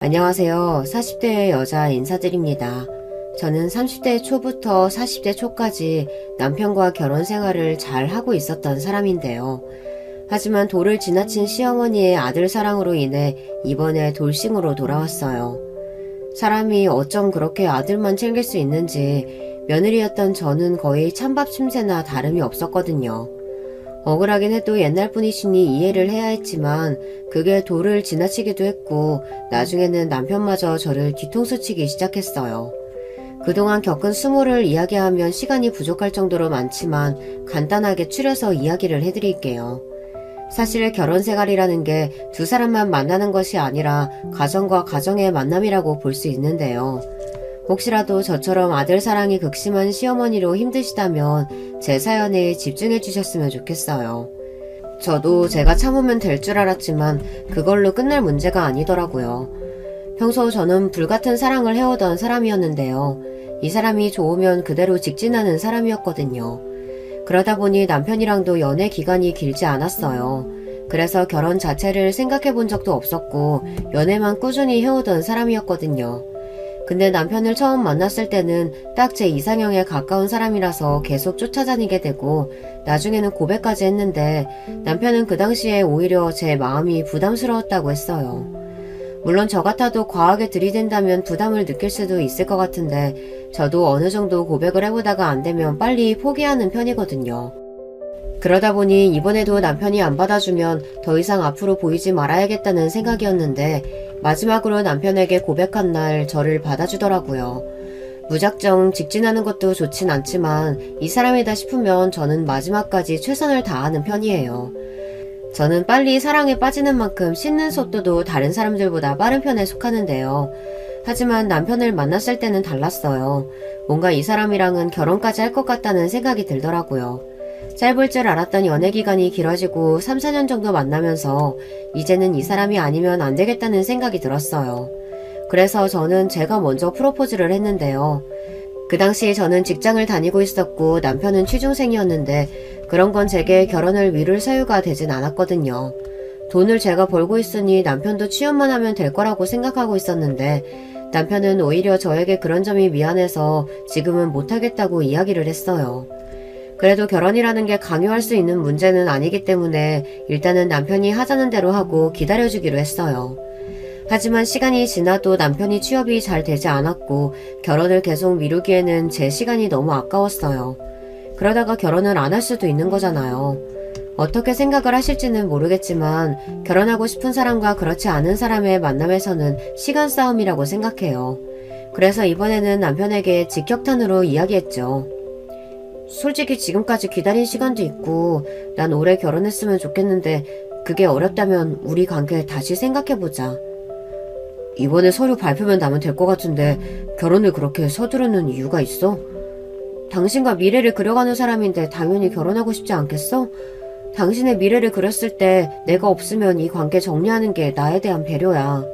안녕하세요. 40대 여자 인사드립니다. 저는 30대 초부터 40대 초까지 남편과 결혼 생활을 잘 하고 있었던 사람인데요. 하지만 돌을 지나친 시어머니의 아들 사랑으로 인해 이번에 돌싱으로 돌아왔어요. 사람이 어쩜 그렇게 아들만 챙길 수 있는지 며느리였던 저는 거의 찬밥 침새나 다름이 없었거든요. 억울하긴 해도 옛날 분이시니 이해를 해야 했지만 그게 도를 지나치기도 했고 나중에는 남편마저 저를 뒤통수 치기 시작했어요. 그동안 겪은 수모를 이야기하면 시간이 부족할 정도로 많지만 간단하게 추려서 이야기를 해드릴게요. 사실 결혼 생활이라는 게 두 사람만 만나는 것이 아니라 가정과 가정의 만남이라고 볼 수 있는데요. 혹시라도 저처럼 아들 사랑이 극심한 시어머니로 힘드시다면 제 사연에 집중해 주셨으면 좋겠어요. 저도 제가 참으면 될 줄 알았지만 그걸로 끝날 문제가 아니더라고요. 평소 저는 불같은 사랑을 해오던 사람이었는데요. 이 사람이 좋으면 그대로 직진하는 사람이었거든요. 그러다 보니 남편이랑도 연애 기간이 길지 않았어요. 그래서 결혼 자체를 생각해 본 적도 없었고 연애만 꾸준히 해오던 사람이었거든요. 근데 남편을 처음 만났을 때는 딱 제 이상형에 가까운 사람이라서 계속 쫓아다니게 되고 나중에는 고백까지 했는데 남편은 그 당시에 오히려 제 마음이 부담스러웠다고 했어요. 물론 저 같아도 과하게 들이댄다면 부담을 느낄 수도 있을 것 같은데 저도 어느 정도 고백을 해보다가 안 되면 빨리 포기하는 편이거든요. 그러다 보니 이번에도 남편이 안 받아주면 더 이상 앞으로 보이지 말아야겠다는 생각이었는데 마지막으로 남편에게 고백한 날 저를 받아주더라고요. 무작정 직진하는 것도 좋진 않지만 이 사람이다 싶으면 저는 마지막까지 최선을 다하는 편이에요. 저는 빨리 사랑에 빠지는 만큼 씻는 속도도 다른 사람들보다 빠른 편에 속하는데요. 하지만 남편을 만났을 때는 달랐어요. 뭔가 이 사람이랑은 결혼까지 할 것 같다는 생각이 들더라고요. 짧을 줄 알았던 연애 기간이 길어지고 3, 4년 정도 만나면서 이제는 이 사람이 아니면 안 되겠다는 생각이 들었어요. 그래서 저는 제가 먼저 프로포즈를 했는데요. 그 당시 저는 직장을 다니고 있었고 남편은 취중생이었는데 그런 건 제게 결혼을 미룰 사유가 되진 않았거든요. 돈을 제가 벌고 있으니 남편도 취업만 하면 될 거라고 생각하고 있었는데 남편은 오히려 저에게 그런 점이 미안해서 지금은 못하겠다고 이야기를 했어요. 그래도 결혼이라는 게 강요할 수 있는 문제는 아니기 때문에 일단은 남편이 하자는 대로 하고 기다려주기로 했어요. 하지만 시간이 지나도 남편이 취업이 잘 되지 않았고 결혼을 계속 미루기에는 제 시간이 너무 아까웠어요. 그러다가 결혼을 안 할 수도 있는 거잖아요. 어떻게 생각을 하실지는 모르겠지만 결혼하고 싶은 사람과 그렇지 않은 사람의 만남에서는 시간 싸움이라고 생각해요. 그래서 이번에는 남편에게 직격탄으로 이야기했죠. 솔직히 지금까지 기다린 시간도 있고 난 올해 결혼했으면 좋겠는데 그게 어렵다면 우리 관계 다시 생각해보자. 이번에 서류 발표면 나면 될 것 같은데 결혼을 그렇게 서두르는 이유가 있어? 당신과 미래를 그려가는 사람인데 당연히 결혼하고 싶지 않겠어? 당신의 미래를 그렸을 때 내가 없으면 이 관계 정리하는 게 나에 대한 배려야.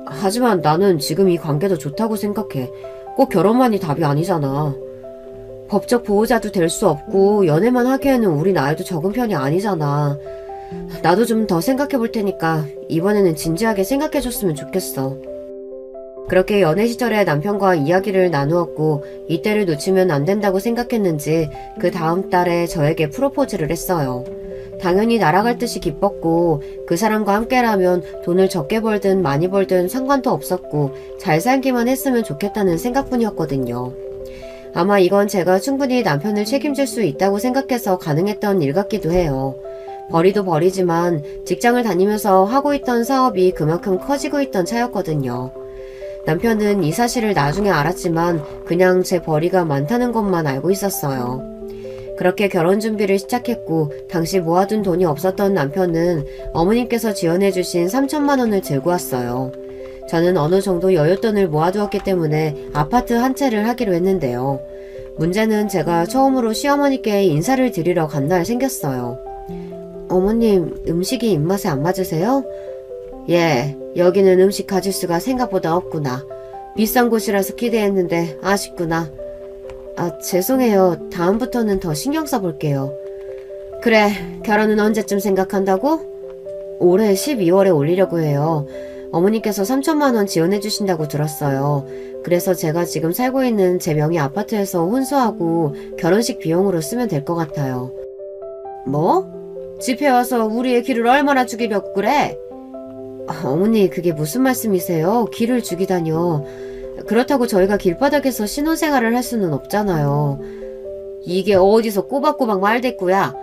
하지만 나는 지금 이 관계도 좋다고 생각해. 꼭 결혼만이 답이 아니잖아. 법적 보호자도 될 수 없고 연애만 하기에는 우리 나이도 적은 편이 아니잖아. 나도 좀 더 생각해 볼 테니까 이번에는 진지하게 생각해 줬으면 좋겠어. 그렇게 연애 시절에 남편과 이야기를 나누었고 이때를 놓치면 안 된다고 생각했는지 그 다음 달에 저에게 프로포즈를 했어요. 당연히 날아갈 듯이 기뻤고 그 사람과 함께라면 돈을 적게 벌든 많이 벌든 상관도 없었고 잘 살기만 했으면 좋겠다는 생각뿐이었거든요. 아마 이건 제가 충분히 남편을 책임질 수 있다고 생각해서 가능했던 일 같기도 해요. 벌이도 벌이지만 직장을 다니면서 하고 있던 사업이 그만큼 커지고 있던 차였거든요. 남편은 이 사실을 나중에 알았지만 그냥 제 벌이가 많다는 것만 알고 있었어요. 그렇게 결혼 준비를 시작했고 당시 모아둔 돈이 없었던 남편은 어머님께서 지원해주신 3천만 원을 들고 왔어요. 저는 어느 정도 여윳돈을 모아두었기 때문에 아파트 한 채를 하기로 했는데요. 문제는 제가 처음으로 시어머니께 인사를 드리러 간 날 생겼어요. 어머님, 음식이 입맛에 안 맞으세요? 예, 여기는 음식 가짓수가 생각보다 없구나. 비싼 곳이라서 기대했는데 아쉽구나. 아, 죄송해요. 다음부터는 더 신경 써볼게요. 그래, 결혼은 언제쯤 생각한다고? 올해 12월에 올리려고 해요. 어머니께서 3천만 원 지원해 주신다고 들었어요. 그래서 제가 지금 살고 있는 제 명의 아파트에서 혼수하고 결혼식 비용으로 쓰면 될 것 같아요. 뭐? 집에 와서 우리의 기를 얼마나 죽이려고 그래? 어머니, 그게 무슨 말씀이세요? 기를 죽이다뇨. 그렇다고 저희가 길바닥에서 신혼생활을 할 수는 없잖아요. 이게 어디서 꼬박꼬박 말대꾸야.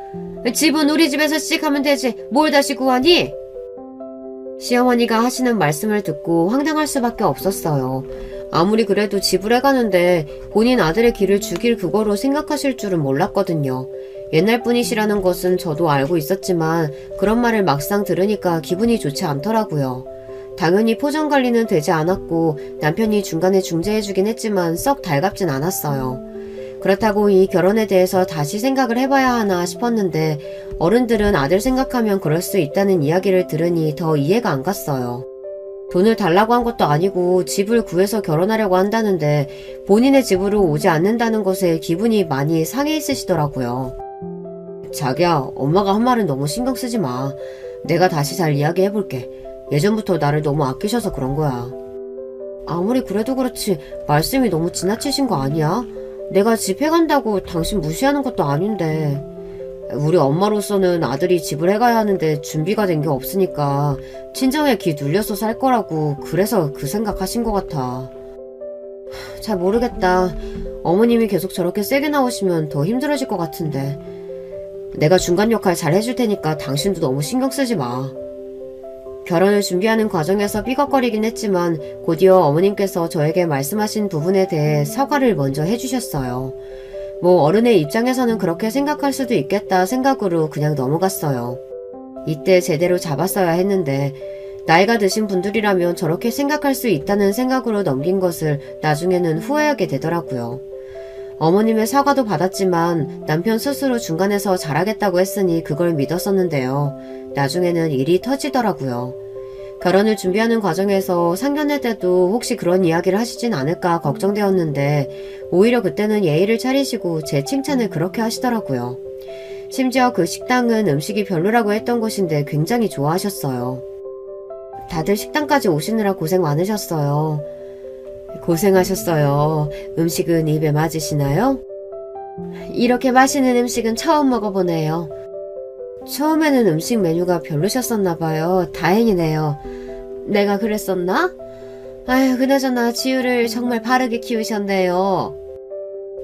집은 우리 집에서 시작하면 되지 뭘 다시 구하니? 시어머니가 하시는 말씀을 듣고 황당할 수밖에 없었어요. 아무리 그래도 집을 해가는데 본인 아들의 길을 죽일 그거로 생각하실 줄은 몰랐거든요. 옛날 분이시라는 것은 저도 알고 있었지만 그런 말을 막상 들으니까 기분이 좋지 않더라고요. 당연히 포장 관리는 되지 않았고 남편이 중간에 중재해주긴 했지만 썩 달갑진 않았어요. 그렇다고 이 결혼에 대해서 다시 생각을 해봐야 하나 싶었는데 어른들은 아들 생각하면 그럴 수 있다는 이야기를 들으니 더 이해가 안 갔어요. 돈을 달라고 한 것도 아니고 집을 구해서 결혼하려고 한다는데 본인의 집으로 오지 않는다는 것에 기분이 많이 상해 있으시더라고요. 자기야, 엄마가 한 말은 너무 신경 쓰지 마. 내가 다시 잘 이야기해볼게. 예전부터 나를 너무 아끼셔서 그런 거야. 아무리 그래도 그렇지 말씀이 너무 지나치신 거 아니야? 내가 집 해간다고 당신 무시하는 것도 아닌데. 우리 엄마로서는 아들이 집을 해가야 하는데 준비가 된 게 없으니까 친정에 귀 눌려서 살 거라고 그래서 그 생각하신 것 같아. 잘 모르겠다. 어머님이 계속 저렇게 세게 나오시면 더 힘들어질 것 같은데. 내가 중간 역할 잘 해줄 테니까 당신도 너무 신경 쓰지 마. 결혼을 준비하는 과정에서 삐걱거리긴 했지만 곧이어 어머님께서 저에게 말씀하신 부분에 대해 사과를 먼저 해주셨어요. 뭐 어른의 입장에서는 그렇게 생각할 수도 있겠다 생각으로 그냥 넘어갔어요. 이때 제대로 잡았어야 했는데 나이가 드신 분들이라면 저렇게 생각할 수 있다는 생각으로 넘긴 것을 나중에는 후회하게 되더라고요. 어머님의 사과도 받았지만 남편 스스로 중간에서 잘하겠다고 했으니 그걸 믿었었는데요. 나중에는 일이 터지더라고요. 결혼을 준비하는 과정에서 상견례 때도 혹시 그런 이야기를 하시진 않을까 걱정되었는데 오히려 그때는 예의를 차리시고 제 칭찬을 그렇게 하시더라고요. 심지어 그 식당은 음식이 별로라고 했던 곳인데 굉장히 좋아하셨어요. 다들 식당까지 오시느라 고생 많으셨어요. 고생하셨어요. 음식은 입에 맞으시나요? 이렇게 맛있는 음식은 처음 먹어보네요. 처음에는 음식 메뉴가 별로셨었나봐요. 다행이네요. 내가 그랬었나? 아휴, 그나저나 지우를 정말 바르게 키우셨네요.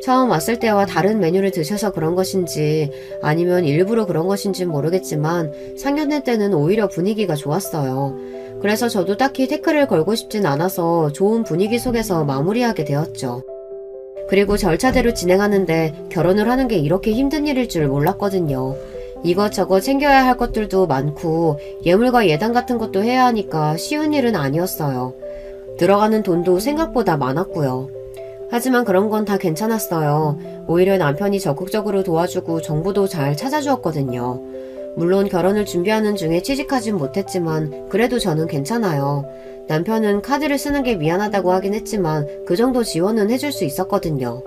처음 왔을 때와 다른 메뉴를 드셔서 그런 것인지 아니면 일부러 그런 것인지는 모르겠지만 상견례 때는 오히려 분위기가 좋았어요. 그래서 저도 딱히 태클을 걸고 싶진 않아서 좋은 분위기 속에서 마무리하게 되었죠. 그리고 절차대로 진행하는데 결혼을 하는 게 이렇게 힘든 일일 줄 몰랐거든요. 이것저것 챙겨야 할 것들도 많고 예물과 예단 같은 것도 해야 하니까 쉬운 일은 아니었어요. 들어가는 돈도 생각보다 많았고요. 하지만 그런 건 다 괜찮았어요. 오히려 남편이 적극적으로 도와주고 정보도 잘 찾아주었거든요. 물론 결혼을 준비하는 중에 취직하진 못했지만 그래도 저는 괜찮아요. 남편은 카드를 쓰는 게 미안하다고 하긴 했지만 그 정도 지원은 해줄 수 있었거든요.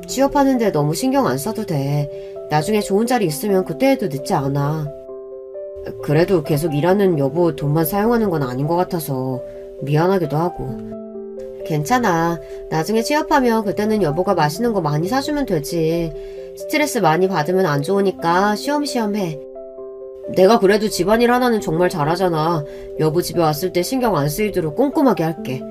취업하는데 너무 신경 안 써도 돼. 나중에 좋은 자리 있으면 그때 해도 늦지 않아. 그래도 계속 일하는 여보 돈만 사용하는 건 아닌 것 같아서 미안하기도 하고. 괜찮아. 나중에 취업하면 그때는 여보가 맛있는 거 많이 사주면 되지. 스트레스 많이 받으면 안 좋으니까 쉬엄쉬엄 해. 내가 그래도 집안일 하나는 정말 잘하잖아. 여보 집에 왔을 때 신경 안 쓰이도록 꼼꼼하게 할게.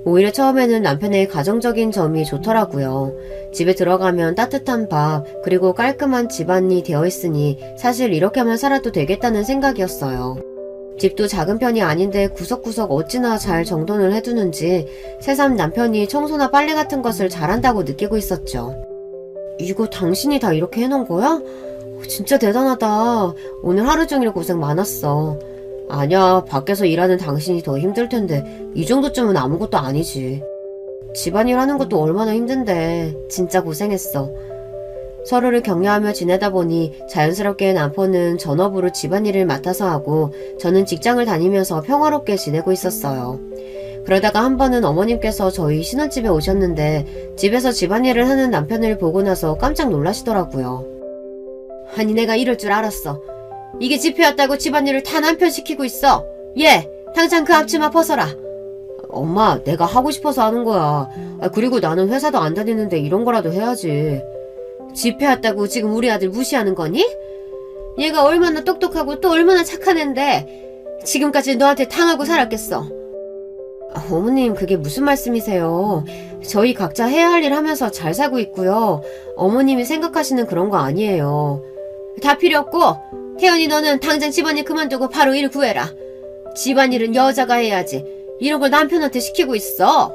오히려 처음에는 남편의 가정적인 점이 좋더라고요. 집에 들어가면 따뜻한 밥, 그리고 깔끔한 집안이 되어 있으니 사실 이렇게만 살아도 되겠다는 생각이었어요. 집도 작은 편이 아닌데 구석구석 어찌나 잘 정돈을 해두는지 새삼 남편이 청소나 빨래 같은 것을 잘한다고 느끼고 있었죠. 이거 당신이 다 이렇게 해놓은 거야? 진짜 대단하다. 오늘 하루 종일 고생 많았어. 아니야, 밖에서 일하는 당신이 더 힘들 텐데 이 정도쯤은 아무것도 아니지. 집안일 하는 것도 얼마나 힘든데 진짜 고생했어. 서로를 격려하며 지내다 보니 자연스럽게 남편은 전업으로 집안일을 맡아서 하고 저는 직장을 다니면서 평화롭게 지내고 있었어요. 그러다가 한 번은 어머님께서 저희 신혼집에 오셨는데 집에서 집안일을 하는 남편을 보고 나서 깜짝 놀라시더라고요. 아니 내가 이럴 줄 알았어. 이게 집회였다고 집안일을 다 남편 시키고 있어. 얘 당장 그 앞치마 벗어라. 엄마, 내가 하고 싶어서 하는 거야. 그리고 나는 회사도 안 다니는데 이런 거라도 해야지. 집회했다고 지금 우리 아들 무시하는 거니? 얘가 얼마나 똑똑하고 또 얼마나 착한 앤데 지금까지 너한테 당하고 살았겠어. 어머님, 그게 무슨 말씀이세요? 저희 각자 해야 할 일 하면서 잘 살고 있고요. 어머님이 생각하시는 그런 거 아니에요. 다 필요 없고 태연이 너는 당장 집안일 그만두고 바로 일 구해라. 집안일은 여자가 해야지. 이런 걸 남편한테 시키고 있어.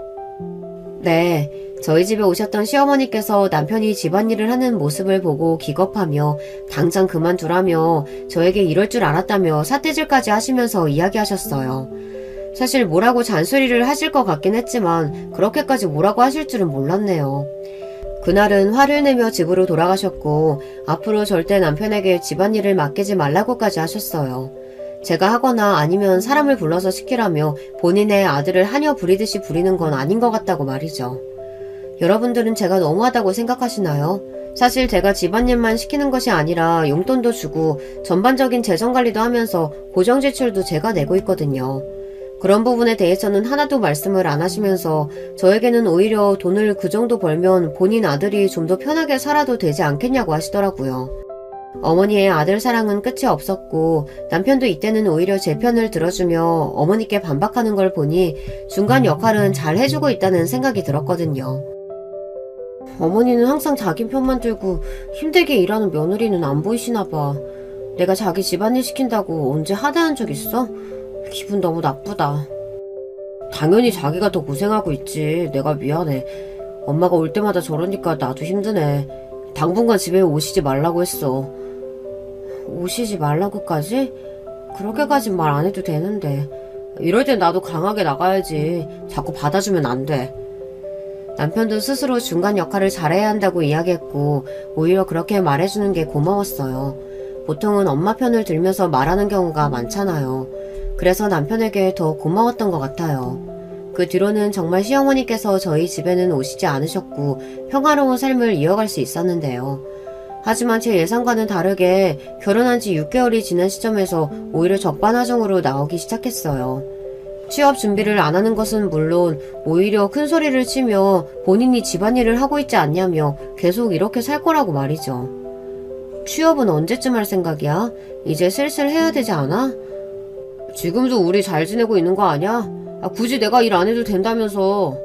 네, 저희 집에 오셨던 시어머니께서 남편이 집안일을 하는 모습을 보고 기겁하며 당장 그만두라며 저에게 이럴 줄 알았다며 삿대질까지 하시면서 이야기하셨어요. 사실 뭐라고 잔소리를 하실 것 같긴 했지만 그렇게까지 뭐라고 하실 줄은 몰랐네요. 그날은 화를 내며 집으로 돌아가셨고 앞으로 절대 남편에게 집안일을 맡기지 말라고까지 하셨어요. 제가 하거나 아니면 사람을 불러서 시키라며 본인의 아들을 하녀 부리듯이 부리는 건 아닌 것 같다고 말이죠. 여러분들은 제가 너무하다고 생각하시나요? 사실 제가 집안일만 시키는 것이 아니라 용돈도 주고 전반적인 재정관리도 하면서 고정지출도 제가 내고 있거든요. 그런 부분에 대해서는 하나도 말씀을 안 하시면서 저에게는 오히려 돈을 그 정도 벌면 본인 아들이 좀 더 편하게 살아도 되지 않겠냐고 하시더라고요. 어머니의 아들 사랑은 끝이 없었고 남편도 이때는 오히려 제 편을 들어주며 어머니께 반박하는 걸 보니 중간 역할은 잘 해주고 있다는 생각이 들었거든요. 어머니는 항상 자기 편만 들고 힘들게 일하는 며느리는 안 보이시나 봐. 내가 자기 집안일 시킨다고 언제 하다한 적 있어? 기분 너무 나쁘다. 당연히 자기가 더 고생하고 있지. 내가 미안해. 엄마가 올 때마다 저러니까 나도 힘드네. 당분간 집에 오시지 말라고 했어. 오시지 말라고까지? 그렇게까진 말 안 해도 되는데. 이럴 땐 나도 강하게 나가야지. 자꾸 받아주면 안 돼. 남편도 스스로 중간 역할을 잘해야 한다고 이야기했고 오히려 그렇게 말해주는 게 고마웠어요. 보통은 엄마 편을 들면서 말하는 경우가 많잖아요. 그래서 남편에게 더 고마웠던 것 같아요. 그 뒤로는 정말 시어머니께서 저희 집에는 오시지 않으셨고 평화로운 삶을 이어갈 수 있었는데요. 하지만 제 예상과는 다르게 결혼한 지 6개월이 지난 시점에서 오히려 적반하장으로 나오기 시작했어요. 취업 준비를 안 하는 것은 물론 오히려 큰 소리를 치며 본인이 집안일을 하고 있지 않냐며 계속 이렇게 살 거라고 말이죠. 취업은 언제쯤 할 생각이야? 이제 슬슬 해야 되지 않아? 지금도 우리 잘 지내고 있는 거 아니야? 굳이 내가 일 안 해도 된다면서.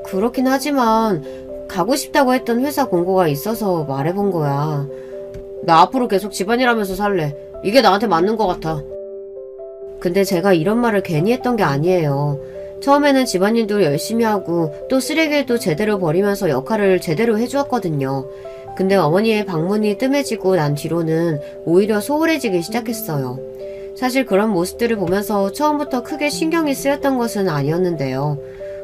그렇긴 하지만 가고 싶다고 했던 회사 공고가 있어서 말해본 거야. 나 앞으로 계속 집안일 하면서 살래. 이게 나한테 맞는 것 같아. 근데 제가 이런 말을 괜히 했던 게 아니에요. 처음에는 집안일도 열심히 하고 또 쓰레기도 제대로 버리면서 역할을 제대로 해주었거든요. 근데 어머니의 방문이 뜸해지고 난 뒤로는 오히려 소홀해지기 시작했어요. 사실 그런 모습들을 보면서 처음부터 크게 신경이 쓰였던 것은 아니었는데요.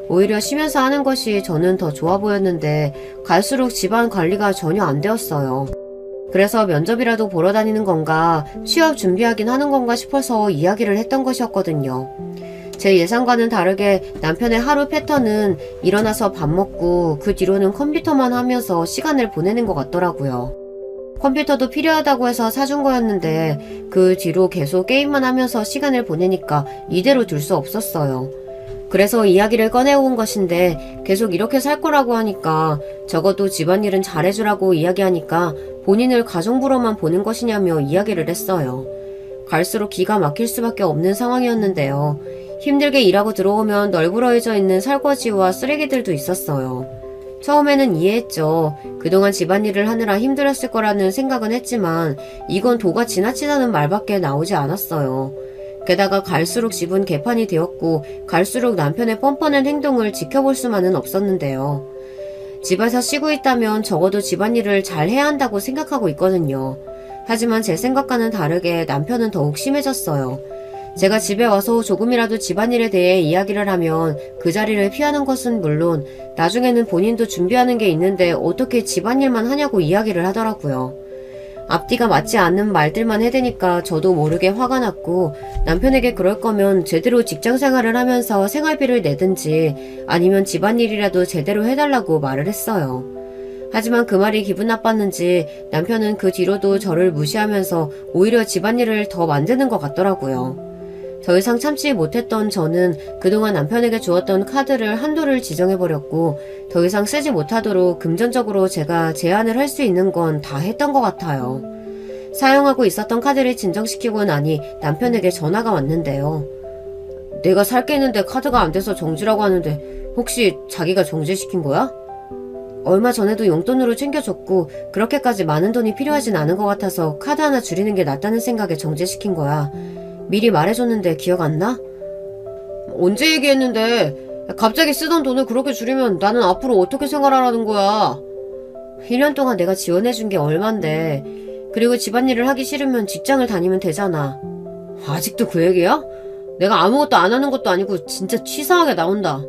오히려 쉬면서 하는 것이 저는 더 좋아 보였는데 갈수록 집안 관리가 전혀 안 되었어요. 그래서 면접이라도 보러 다니는 건가 취업 준비하긴 하는 건가 싶어서 이야기를 했던 것이었거든요. 제 예상과는 다르게 남편의 하루 패턴은 일어나서 밥 먹고 그 뒤로는 컴퓨터만 하면서 시간을 보내는 것 같더라고요. 컴퓨터도 필요하다고 해서 사준 거였는데 그 뒤로 계속 게임만 하면서 시간을 보내니까 이대로 둘 수 없었어요. 그래서 이야기를 꺼내온 것인데 계속 이렇게 살 거라고 하니까 적어도 집안일은 잘해주라고 이야기하니까 본인을 가정부로만 보는 것이냐며 이야기를 했어요. 갈수록 기가 막힐 수밖에 없는 상황이었는데요. 힘들게 일하고 들어오면 널브러져 있는 설거지와 쓰레기들도 있었어요. 처음에는 이해했죠. 그동안 집안일을 하느라 힘들었을 거라는 생각은 했지만 이건 도가 지나치다는 말밖에 나오지 않았어요. 게다가 갈수록 집은 개판이 되었고 갈수록 남편의 뻔뻔한 행동을 지켜볼 수만은 없었는데요. 집에서 쉬고 있다면 적어도 집안일을 잘 해야 한다고 생각하고 있거든요. 하지만 제 생각과는 다르게 남편은 더욱 심해졌어요. 제가 집에 와서 조금이라도 집안일에 대해 이야기를 하면 그 자리를 피하는 것은 물론 나중에는 본인도 준비하는 게 있는데 어떻게 집안일만 하냐고 이야기를 하더라고요. 앞뒤가 맞지 않는 말들만 해대니까 저도 모르게 화가 났고 남편에게 그럴 거면 제대로 직장 생활을 하면서 생활비를 내든지 아니면 집안일이라도 제대로 해달라고 말을 했어요. 하지만 그 말이 기분 나빴는지 남편은 그 뒤로도 저를 무시하면서 오히려 집안일을 더 만드는 것 같더라고요. 더 이상 참지 못했던 저는 그동안 남편에게 주었던 카드를 한도를 지정해버렸고 더 이상 쓰지 못하도록 금전적으로 제가 제한을 할 수 있는 건 다 했던 것 같아요. 사용하고 있었던 카드를 진정시키고 나니 남편에게 전화가 왔는데요. 내가 살 게 있는데 카드가 안 돼서 정지라고 하는데 혹시 자기가 정지시킨 거야? 얼마 전에도 용돈으로 챙겨줬고 그렇게까지 많은 돈이 필요하진 않은 것 같아서 카드 하나 줄이는 게 낫다는 생각에 정지시킨 거야. 미리 말해줬는데 기억 안 나? 언제 얘기했는데 갑자기 쓰던 돈을 그렇게 줄이면 나는 앞으로 어떻게 생활하라는 거야? 1년 동안 내가 지원해준 게 얼만데. 그리고 집안일을 하기 싫으면 직장을 다니면 되잖아. 아직도 그 얘기야? 내가 아무것도 안 하는 것도 아니고 진짜 치사하게 나온다.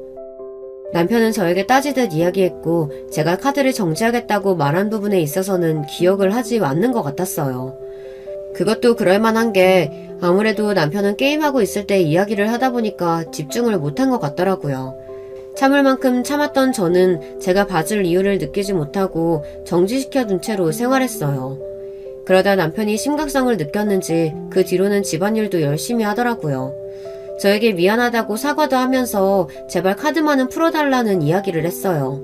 남편은 저에게 따지듯 이야기했고 제가 카드를 정지하겠다고 말한 부분에 있어서는 기억을 하지 않는 것 같았어요. 그것도 그럴만한 게 아무래도 남편은 게임하고 있을 때 이야기를 하다 보니까 집중을 못한 것 같더라고요. 참을 만큼 참았던 저는 제가 봐줄 이유를 느끼지 못하고 정지시켜둔 채로 생활했어요. 그러다 남편이 심각성을 느꼈는지 그 뒤로는 집안일도 열심히 하더라고요. 저에게 미안하다고 사과도 하면서 제발 카드만은 풀어달라는 이야기를 했어요.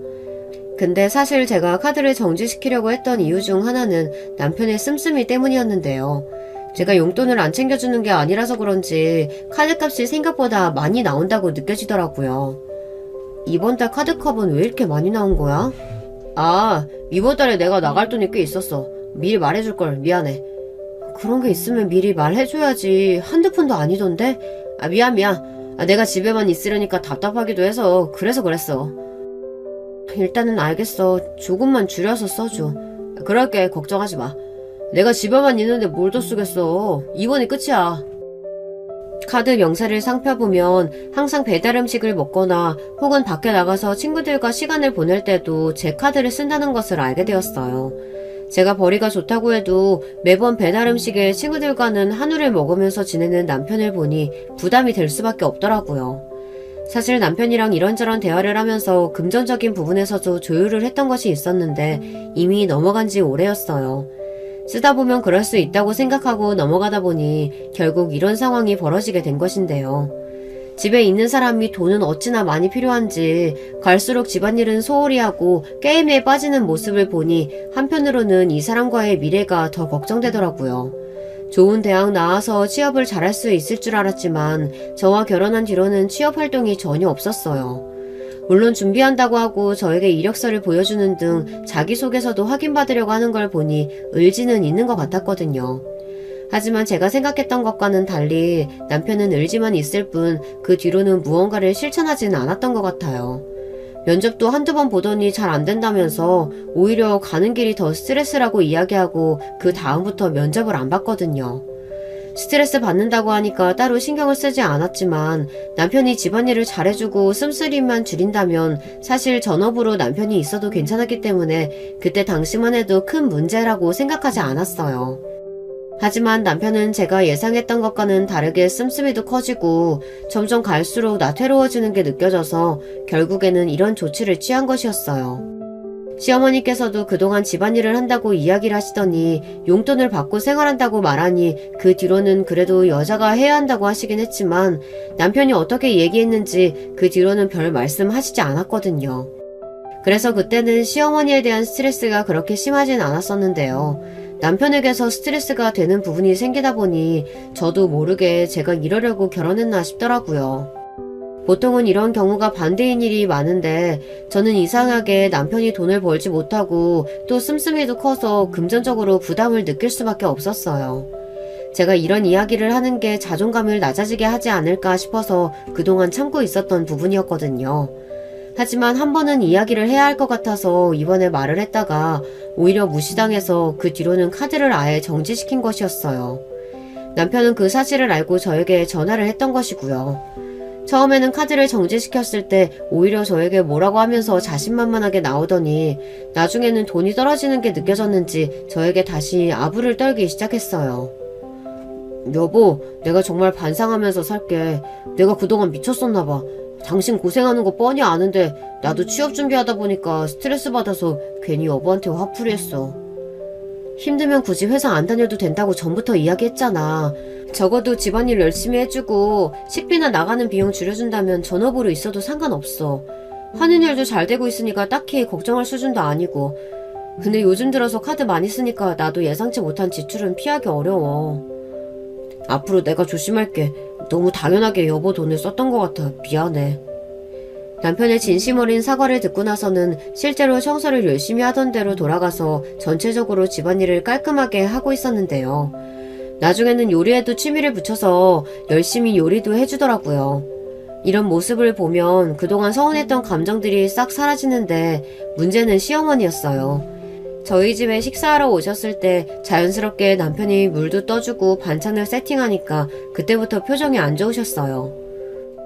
근데 사실 제가 카드를 정지시키려고 했던 이유 중 하나는 남편의 씀씀이 때문이었는데요. 제가 용돈을 안 챙겨주는 게 아니라서 그런지 카드값이 생각보다 많이 나온다고 느껴지더라고요. 이번 달 카드값은 왜 이렇게 많이 나온 거야? 아, 이번 달에 내가 나갈 돈이 꽤 있었어. 미리 말해줄걸. 미안해. 그런 게 있으면 미리 말해줘야지. 한두 푼도 아니던데? 아, 미안. 내가 집에만 있으려니까 답답하기도 해서 그래서 그랬어. 일단은 알겠어. 조금만 줄여서 써줘. 그럴게. 걱정하지 마. 내가 집에만 있는데 뭘 더 쓰겠어. 이번이 끝이야. 카드 명세를 살펴보면 항상 배달 음식을 먹거나 혹은 밖에 나가서 친구들과 시간을 보낼 때도 제 카드를 쓴다는 것을 알게 되었어요. 제가 벌이가 좋다고 해도 매번 배달 음식에 친구들과는 한우를 먹으면서 지내는 남편을 보니 부담이 될 수밖에 없더라고요. 사실 남편이랑 이런저런 대화를 하면서 금전적인 부분에서도 조율을 했던 것이 있었는데 이미 넘어간 지 오래였어요. 쓰다 보면 그럴 수 있다고 생각하고 넘어가다 보니 결국 이런 상황이 벌어지게 된 것인데요. 집에 있는 사람이 돈은 어찌나 많이 필요한지 갈수록 집안일은 소홀히 하고 게임에 빠지는 모습을 보니 한편으로는 이 사람과의 미래가 더 걱정되더라고요. 좋은 대학 나와서 취업을 잘할 수 있을 줄 알았지만 저와 결혼한 뒤로는 취업 활동이 전혀 없었어요. 물론 준비한다고 하고 저에게 이력서를 보여주는 등 자기소개서도 확인받으려고 하는 걸 보니 의지는 있는 것 같았거든요. 하지만 제가 생각했던 것과는 달리 남편은 의지만 있을 뿐 그 뒤로는 무언가를 실천하지는 않았던 것 같아요. 면접도 한두 번 보더니 잘 안 된다면서 오히려 가는 길이 더 스트레스라고 이야기하고 그 다음부터 면접을 안 봤거든요. 스트레스 받는다고 하니까 따로 신경을 쓰지 않았지만 남편이 집안일을 잘해주고 씀씀이만 줄인다면 사실 전업으로 남편이 있어도 괜찮았기 때문에 그때 당시만 해도 큰 문제라고 생각하지 않았어요. 하지만 남편은 제가 예상했던 것과는 다르게 씀씀이도 커지고 점점 갈수록 나태로워지는 게 느껴져서 결국에는 이런 조치를 취한 것이었어요. 시어머니께서도 그동안 집안일을 한다고 이야기를 하시더니 용돈을 받고 생활한다고 말하니 그 뒤로는 그래도 여자가 해야 한다고 하시긴 했지만 남편이 어떻게 얘기했는지 그 뒤로는 별 말씀하시지 않았거든요. 그래서 그때는 시어머니에 대한 스트레스가 그렇게 심하진 않았었는데요. 남편에게서 스트레스가 되는 부분이 생기다 보니 저도 모르게 제가 이러려고 결혼했나 싶더라고요. 보통은 이런 경우가 반대인 일이 많은데 저는 이상하게 남편이 돈을 벌지 못하고 또 씀씀이도 커서 금전적으로 부담을 느낄 수밖에 없었어요. 제가 이런 이야기를 하는 게 자존감을 낮아지게 하지 않을까 싶어서 그동안 참고 있었던 부분이었거든요. 하지만 한 번은 이야기를 해야 할 것 같아서 이번에 말을 했다가 오히려 무시당해서 그 뒤로는 카드를 아예 정지시킨 것이었어요. 남편은 그 사실을 알고 저에게 전화를 했던 것이고요. 처음에는 카드를 정지시켰을 때 오히려 저에게 뭐라고 하면서 자신만만하게 나오더니 나중에는 돈이 떨어지는 게 느껴졌는지 저에게 다시 아부를 떨기 시작했어요. 여보, 내가 정말 반성하면서 살게. 내가 그동안 미쳤었나봐. 당신 고생하는 거 뻔히 아는데 나도 취업 준비하다 보니까 스트레스 받아서 괜히 여보한테 화풀이 했어. 힘들면 굳이 회사 안 다녀도 된다고 전부터 이야기했잖아. 적어도 집안일 열심히 해주고 식비나 나가는 비용 줄여준다면 전업으로 있어도 상관없어. 하는 일도 잘 되고 있으니까 딱히 걱정할 수준도 아니고. 근데 요즘 들어서 카드 많이 쓰니까 나도 예상치 못한 지출은 피하기 어려워. 앞으로 내가 조심할게. 너무 당연하게 여보 돈을 썼던 것 같아. 미안해. 남편의 진심 어린 사과를 듣고 나서는 실제로 청소를 열심히 하던 대로 돌아가서 전체적으로 집안일을 깔끔하게 하고 있었는데요. 나중에는 요리에도 취미를 붙여서 열심히 요리도 해주더라고요. 이런 모습을 보면 그동안 서운했던 감정들이 싹 사라지는데 문제는 시어머니였어요. 저희 집에 식사하러 오셨을 때 자연스럽게 남편이 물도 떠주고 반찬을 세팅하니까 그때부터 표정이 안 좋으셨어요.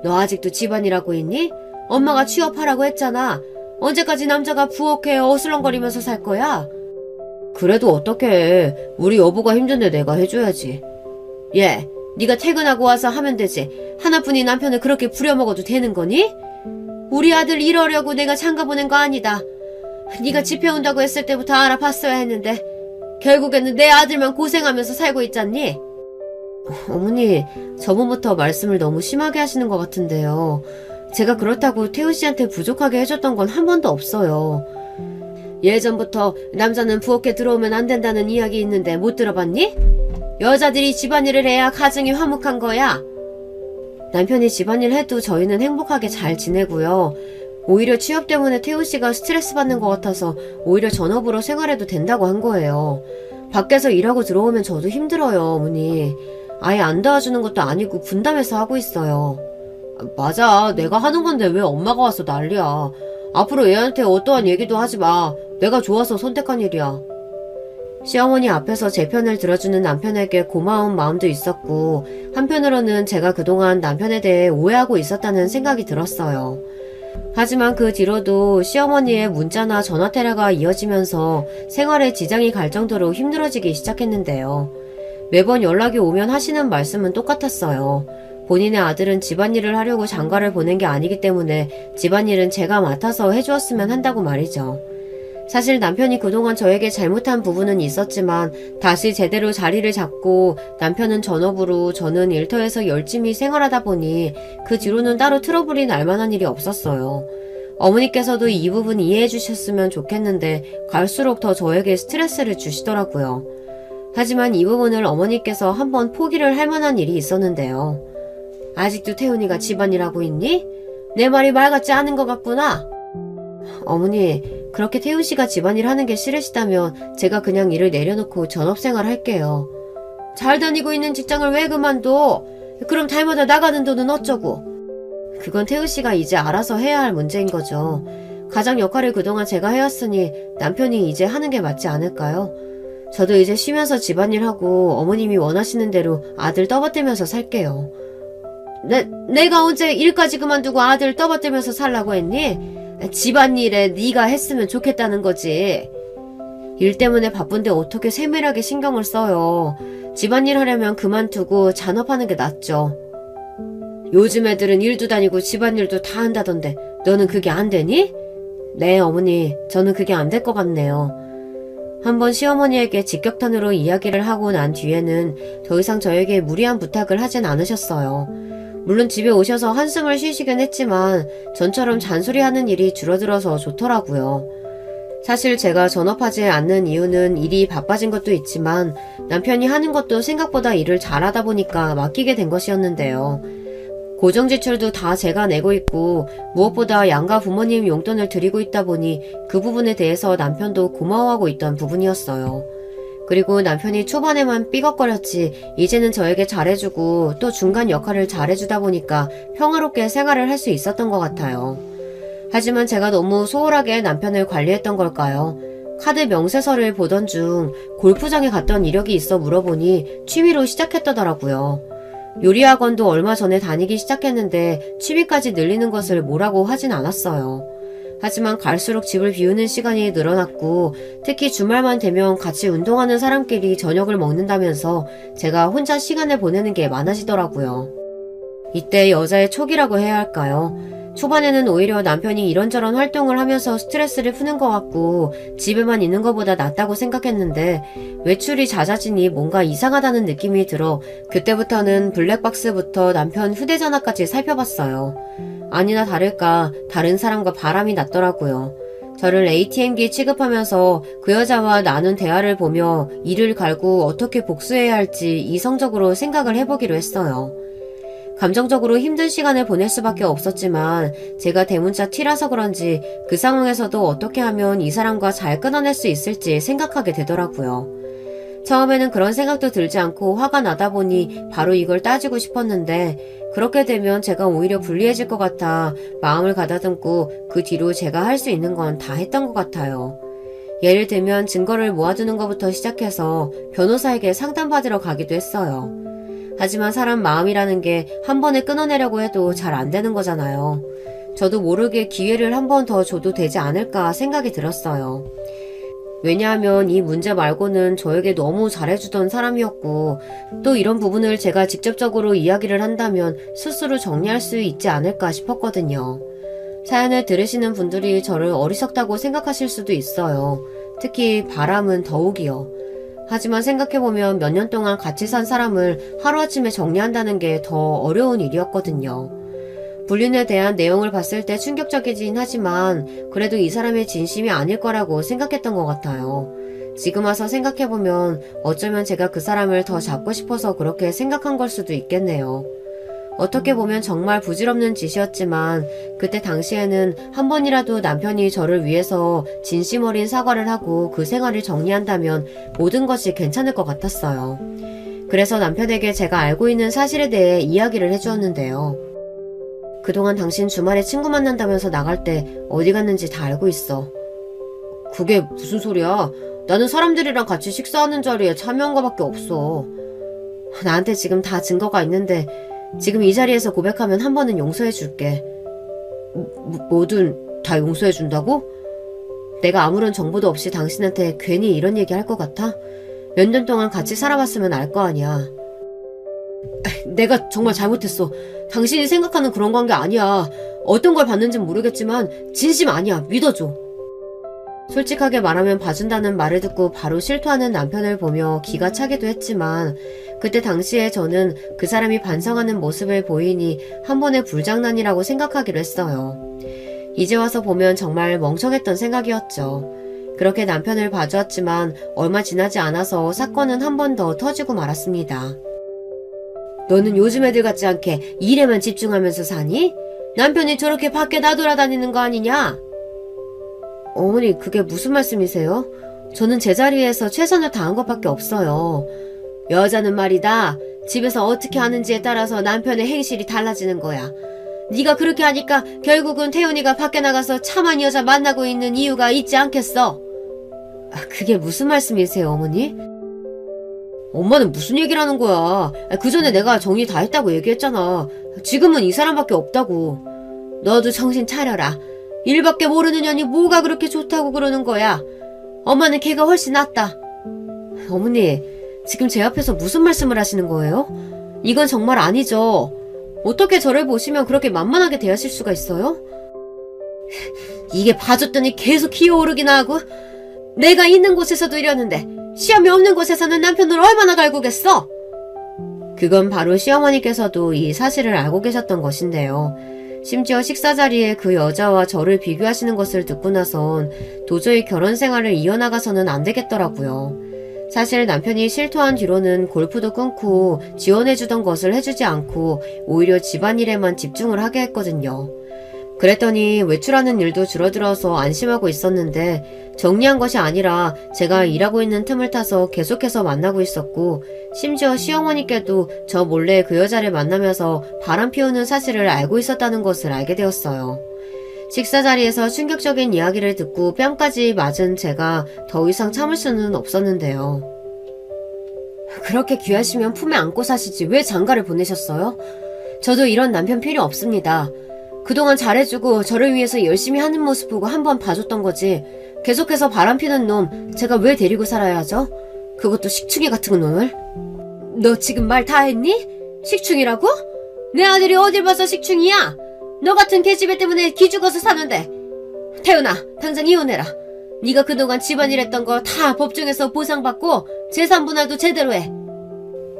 너 아직도 집안일하고 있니? 엄마가 취업하라고 했잖아. 언제까지 남자가 부엌에 어슬렁거리면서 살 거야? 그래도 어떡해. 우리 여보가 힘든데 내가 해줘야지. 얘, 네가 퇴근하고 와서 하면 되지. 하나뿐인 남편을 그렇게 부려먹어도 되는 거니? 우리 아들 이러려고 내가 장가 보낸 거 아니다. 네가 집 해온다고 했을 때부터 알아봤어야 했는데 결국에는 내 아들만 고생하면서 살고 있잖니? 어머니, 저번부터 말씀을 너무 심하게 하시는 것 같은데요. 제가 그렇다고 태우 씨한테 부족하게 해줬던 건 한 번도 없어요. 예전부터 남자는 부엌에 들어오면 안 된다는 이야기 있는데 못 들어봤니? 여자들이 집안일을 해야 가정이 화목한 거야. 남편이 집안일 해도 저희는 행복하게 잘 지내고요. 오히려 취업 때문에 태우 씨가 스트레스 받는 것 같아서 오히려 전업으로 생활해도 된다고 한 거예요. 밖에서 일하고 들어오면 저도 힘들어요, 어머니. 아예 안 도와주는 것도 아니고 분담해서 하고 있어요. 맞아, 내가 하는 건데 왜 엄마가 와서 난리야. 앞으로 얘한테 어떠한 얘기도 하지 마. 내가 좋아서 선택한 일이야. 시어머니 앞에서 제 편을 들어주는 남편에게 고마운 마음도 있었고 한편으로는 제가 그동안 남편에 대해 오해하고 있었다는 생각이 들었어요. 하지만 그 뒤로도 시어머니의 문자나 전화 테레가 이어지면서 생활에 지장이 갈 정도로 힘들어지기 시작했는데요. 매번 연락이 오면 하시는 말씀은 똑같았어요. 본인의 아들은 집안일을 하려고 장가를 보낸 게 아니기 때문에 집안일은 제가 맡아서 해주었으면 한다고 말이죠. 사실 남편이 그동안 저에게 잘못한 부분은 있었지만 다시 제대로 자리를 잡고 남편은 전업으로 저는 일터에서 열심히 생활하다 보니 그 뒤로는 따로 트러블이 날 만한 일이 없었어요. 어머니께서도 이 부분 이해해 주셨으면 좋겠는데 갈수록 더 저에게 스트레스를 주시더라고요. 하지만 이 부분을 어머니께서 한번 포기를 할 만한 일이 있었는데요. 아직도 태훈이가 집안일 하고 있니? 내 말이 말 같지 않은 것 같구나. 어머니, 그렇게 태훈 씨가 집안일 하는 게 싫으시다면 제가 그냥 일을 내려놓고 전업생활 할게요. 잘 다니고 있는 직장을 왜 그만둬? 그럼 달마다 나가는 돈은 어쩌고? 그건 태훈 씨가 이제 알아서 해야 할 문제인 거죠. 가장 역할을 그동안 제가 해왔으니 남편이 이제 하는 게 맞지 않을까요? 저도 이제 쉬면서 집안일 하고 어머님이 원하시는 대로 아들 떠받들면서 살게요. 내가 언제 일까지 그만두고 아들 떠받들면서 살라고 했니? 집안일에 네가 했으면 좋겠다는 거지. 일 때문에 바쁜데 어떻게 세밀하게 신경을 써요. 집안일 하려면 그만두고 잔업하는 게 낫죠. 요즘 애들은 일도 다니고 집안일도 다 한다던데 너는 그게 안 되니? 네, 어머니. 저는 그게 안 될 것 같네요. 한번 시어머니에게 직격탄으로 이야기를 하고 난 뒤에는 더 이상 저에게 무리한 부탁을 하진 않으셨어요. 물론 집에 오셔서 한숨을 쉬시긴 했지만 전처럼 잔소리하는 일이 줄어들어서 좋더라고요. 사실 제가 전업하지 않는 이유는 일이 바빠진 것도 있지만 남편이 하는 것도 생각보다 일을 잘하다 보니까 맡기게 된 것이었는데요. 고정지출도 다 제가 내고 있고 무엇보다 양가 부모님 용돈을 드리고 있다 보니 그 부분에 대해서 남편도 고마워하고 있던 부분이었어요. 그리고 남편이 초반에만 삐걱거렸지 이제는 저에게 잘해주고 또 중간 역할을 잘해주다 보니까 평화롭게 생활을 할 수 있었던 것 같아요. 하지만 제가 너무 소홀하게 남편을 관리했던 걸까요? 카드 명세서를 보던 중 골프장에 갔던 이력이 있어 물어보니 취미로 시작했더라고요. 요리학원도 얼마 전에 다니기 시작했는데 취미까지 늘리는 것을 뭐라고 하진 않았어요. 하지만 갈수록 집을 비우는 시간이 늘어났고 특히 주말만 되면 같이 운동하는 사람끼리 저녁을 먹는다면서 제가 혼자 시간을 보내는 게 많아지더라고요. 이때 여자의 촉이라고 해야 할까요? 초반에는 오히려 남편이 이런저런 활동을 하면서 스트레스를 푸는 것 같고 집에만 있는 것보다 낫다고 생각했는데 외출이 잦아지니 뭔가 이상하다는 느낌이 들어 그때부터는 블랙박스부터 남편 휴대전화까지 살펴봤어요. 아니나 다를까 다른 사람과 바람이 났더라고요. 저를 ATM기 취급하면서 그 여자와 나눈 대화를 보며 이를 갈고 어떻게 복수해야 할지 이성적으로 생각을 해보기로 했어요. 감정적으로 힘든 시간을 보낼 수밖에 없었지만 제가 대문자 T라서 그런지 그 상황에서도 어떻게 하면 이 사람과 잘 끊어낼 수 있을지 생각하게 되더라고요. 처음에는 그런 생각도 들지 않고 화가 나다 보니 바로 이걸 따지고 싶었는데 그렇게 되면 제가 오히려 불리해질 것 같아 마음을 가다듬고 그 뒤로 제가 할 수 있는 건 다 했던 것 같아요. 예를 들면 증거를 모아두는 것부터 시작해서 변호사에게 상담받으러 가기도 했어요. 하지만 사람 마음이라는 게 한 번에 끊어내려고 해도 잘 안 되는 거잖아요. 저도 모르게 기회를 한 번 더 줘도 되지 않을까 생각이 들었어요. 왜냐하면 이 문제 말고는 저에게 너무 잘해주던 사람이었고 또 이런 부분을 제가 직접적으로 이야기를 한다면 스스로 정리할 수 있지 않을까 싶었거든요. 사연을 들으시는 분들이 저를 어리석다고 생각하실 수도 있어요. 특히 바람은 더욱이요. 하지만 생각해보면 몇 년 동안 같이 산 사람을 하루아침에 정리한다는 게 더 어려운 일이었거든요. 불륜에 대한 내용을 봤을 때 충격적이긴 하지만 그래도 이 사람의 진심이 아닐 거라고 생각했던 것 같아요. 지금 와서 생각해보면 어쩌면 제가 그 사람을 더 잡고 싶어서 그렇게 생각한 걸 수도 있겠네요. 어떻게 보면 정말 부질없는 짓이었지만 그때 당시에는 한 번이라도 남편이 저를 위해서 진심 어린 사과를 하고 그 생활을 정리한다면 모든 것이 괜찮을 것 같았어요. 그래서 남편에게 제가 알고 있는 사실에 대해 이야기를 해주었는데요. 그동안 당신 주말에 친구 만난다면서 나갈 때 어디 갔는지 다 알고 있어. 그게 무슨 소리야? 나는 사람들이랑 같이 식사하는 자리에 참여한 거밖에 없어. 나한테 지금 다 증거가 있는데 지금 이 자리에서 고백하면 한 번은 용서해줄게. 뭐든 다 용서해준다고? 내가 아무런 정보도 없이 당신한테 괜히 이런 얘기 할 것 같아? 몇 년 동안 같이 살아봤으면 알 거 아니야. 내가 정말 잘못했어. 당신이 생각하는 그런 관계 아니야. 어떤 걸 봤는진 모르겠지만 진심 아니야. 믿어줘. 솔직하게 말하면 봐준다는 말을 듣고 바로 실토하는 남편을 보며 기가 차기도 했지만 그때 당시에 저는 그 사람이 반성하는 모습을 보이니 한 번의 불장난이라고 생각하기로 했어요. 이제 와서 보면 정말 멍청했던 생각이었죠. 그렇게 남편을 봐주었지만 얼마 지나지 않아서 사건은 한 번 더 터지고 말았습니다. 너는 요즘 애들 같지 않게 일에만 집중하면서 사니? 남편이 저렇게 밖에 나돌아다니는 거 아니냐? 어머니, 그게 무슨 말씀이세요? 저는 제자리에서 최선을 다한 것밖에 없어요. 여자는 말이다. 집에서 어떻게 하는지에 따라서 남편의 행실이 달라지는 거야. 네가 그렇게 하니까 결국은 태훈이가 밖에 나가서 참한 여자 만나고 있는 이유가 있지 않겠어? 그게 무슨 말씀이세요, 어머니? 엄마는 무슨 얘기를 하는 거야. 그 전에 내가 정리 다 했다고 얘기했잖아. 지금은 이 사람밖에 없다고. 너도 정신 차려라. 일밖에 모르는 년이 뭐가 그렇게 좋다고 그러는 거야. 엄마는 걔가 훨씬 낫다. 어머니, 지금 제 앞에서 무슨 말씀을 하시는 거예요? 이건 정말 아니죠. 어떻게 저를 보시면 그렇게 만만하게 대하실 수가 있어요? 이게 봐줬더니 계속 기어오르기나 하고 내가 있는 곳에서도 이러는데 시험이 없는 곳에서는 남편을 얼마나 갈구겠어? 그건 바로 시어머니께서도 이 사실을 알고 계셨던 것인데요. 심지어 식사 자리에 그 여자와 저를 비교하시는 것을 듣고 나선 도저히 결혼 생활을 이어나가서는 안 되겠더라고요. 사실 남편이 실토한 뒤로는 골프도 끊고 지원해주던 것을 해주지 않고 오히려 집안일에만 집중을 하게 했거든요. 그랬더니 외출하는 일도 줄어들어서 안심하고 있었는데 정리한 것이 아니라 제가 일하고 있는 틈을 타서 계속해서 만나고 있었고 심지어 시어머니께도 저 몰래 그 여자를 만나면서 바람 피우는 사실을 알고 있었다는 것을 알게 되었어요. 식사 자리에서 충격적인 이야기를 듣고 뺨까지 맞은 제가 더 이상 참을 수는 없었는데요. 그렇게 귀하시면 품에 안고 사시지 왜 장가를 보내셨어요? 저도 이런 남편 필요 없습니다. 그동안 잘해주고 저를 위해서 열심히 하는 모습 보고 한번 봐줬던 거지. 계속해서 바람피는 놈 제가 왜 데리고 살아야 하죠? 그것도 식충이 같은 놈을? 너 지금 말 다 했니? 식충이라고? 내 아들이 어딜 봐서 식충이야? 너 같은 계집애 때문에 기죽어서 사는데. 태훈아, 당장 이혼해라. 네가 그동안 집안일 했던 거 다 법정에서 보상받고 재산 분할도 제대로 해.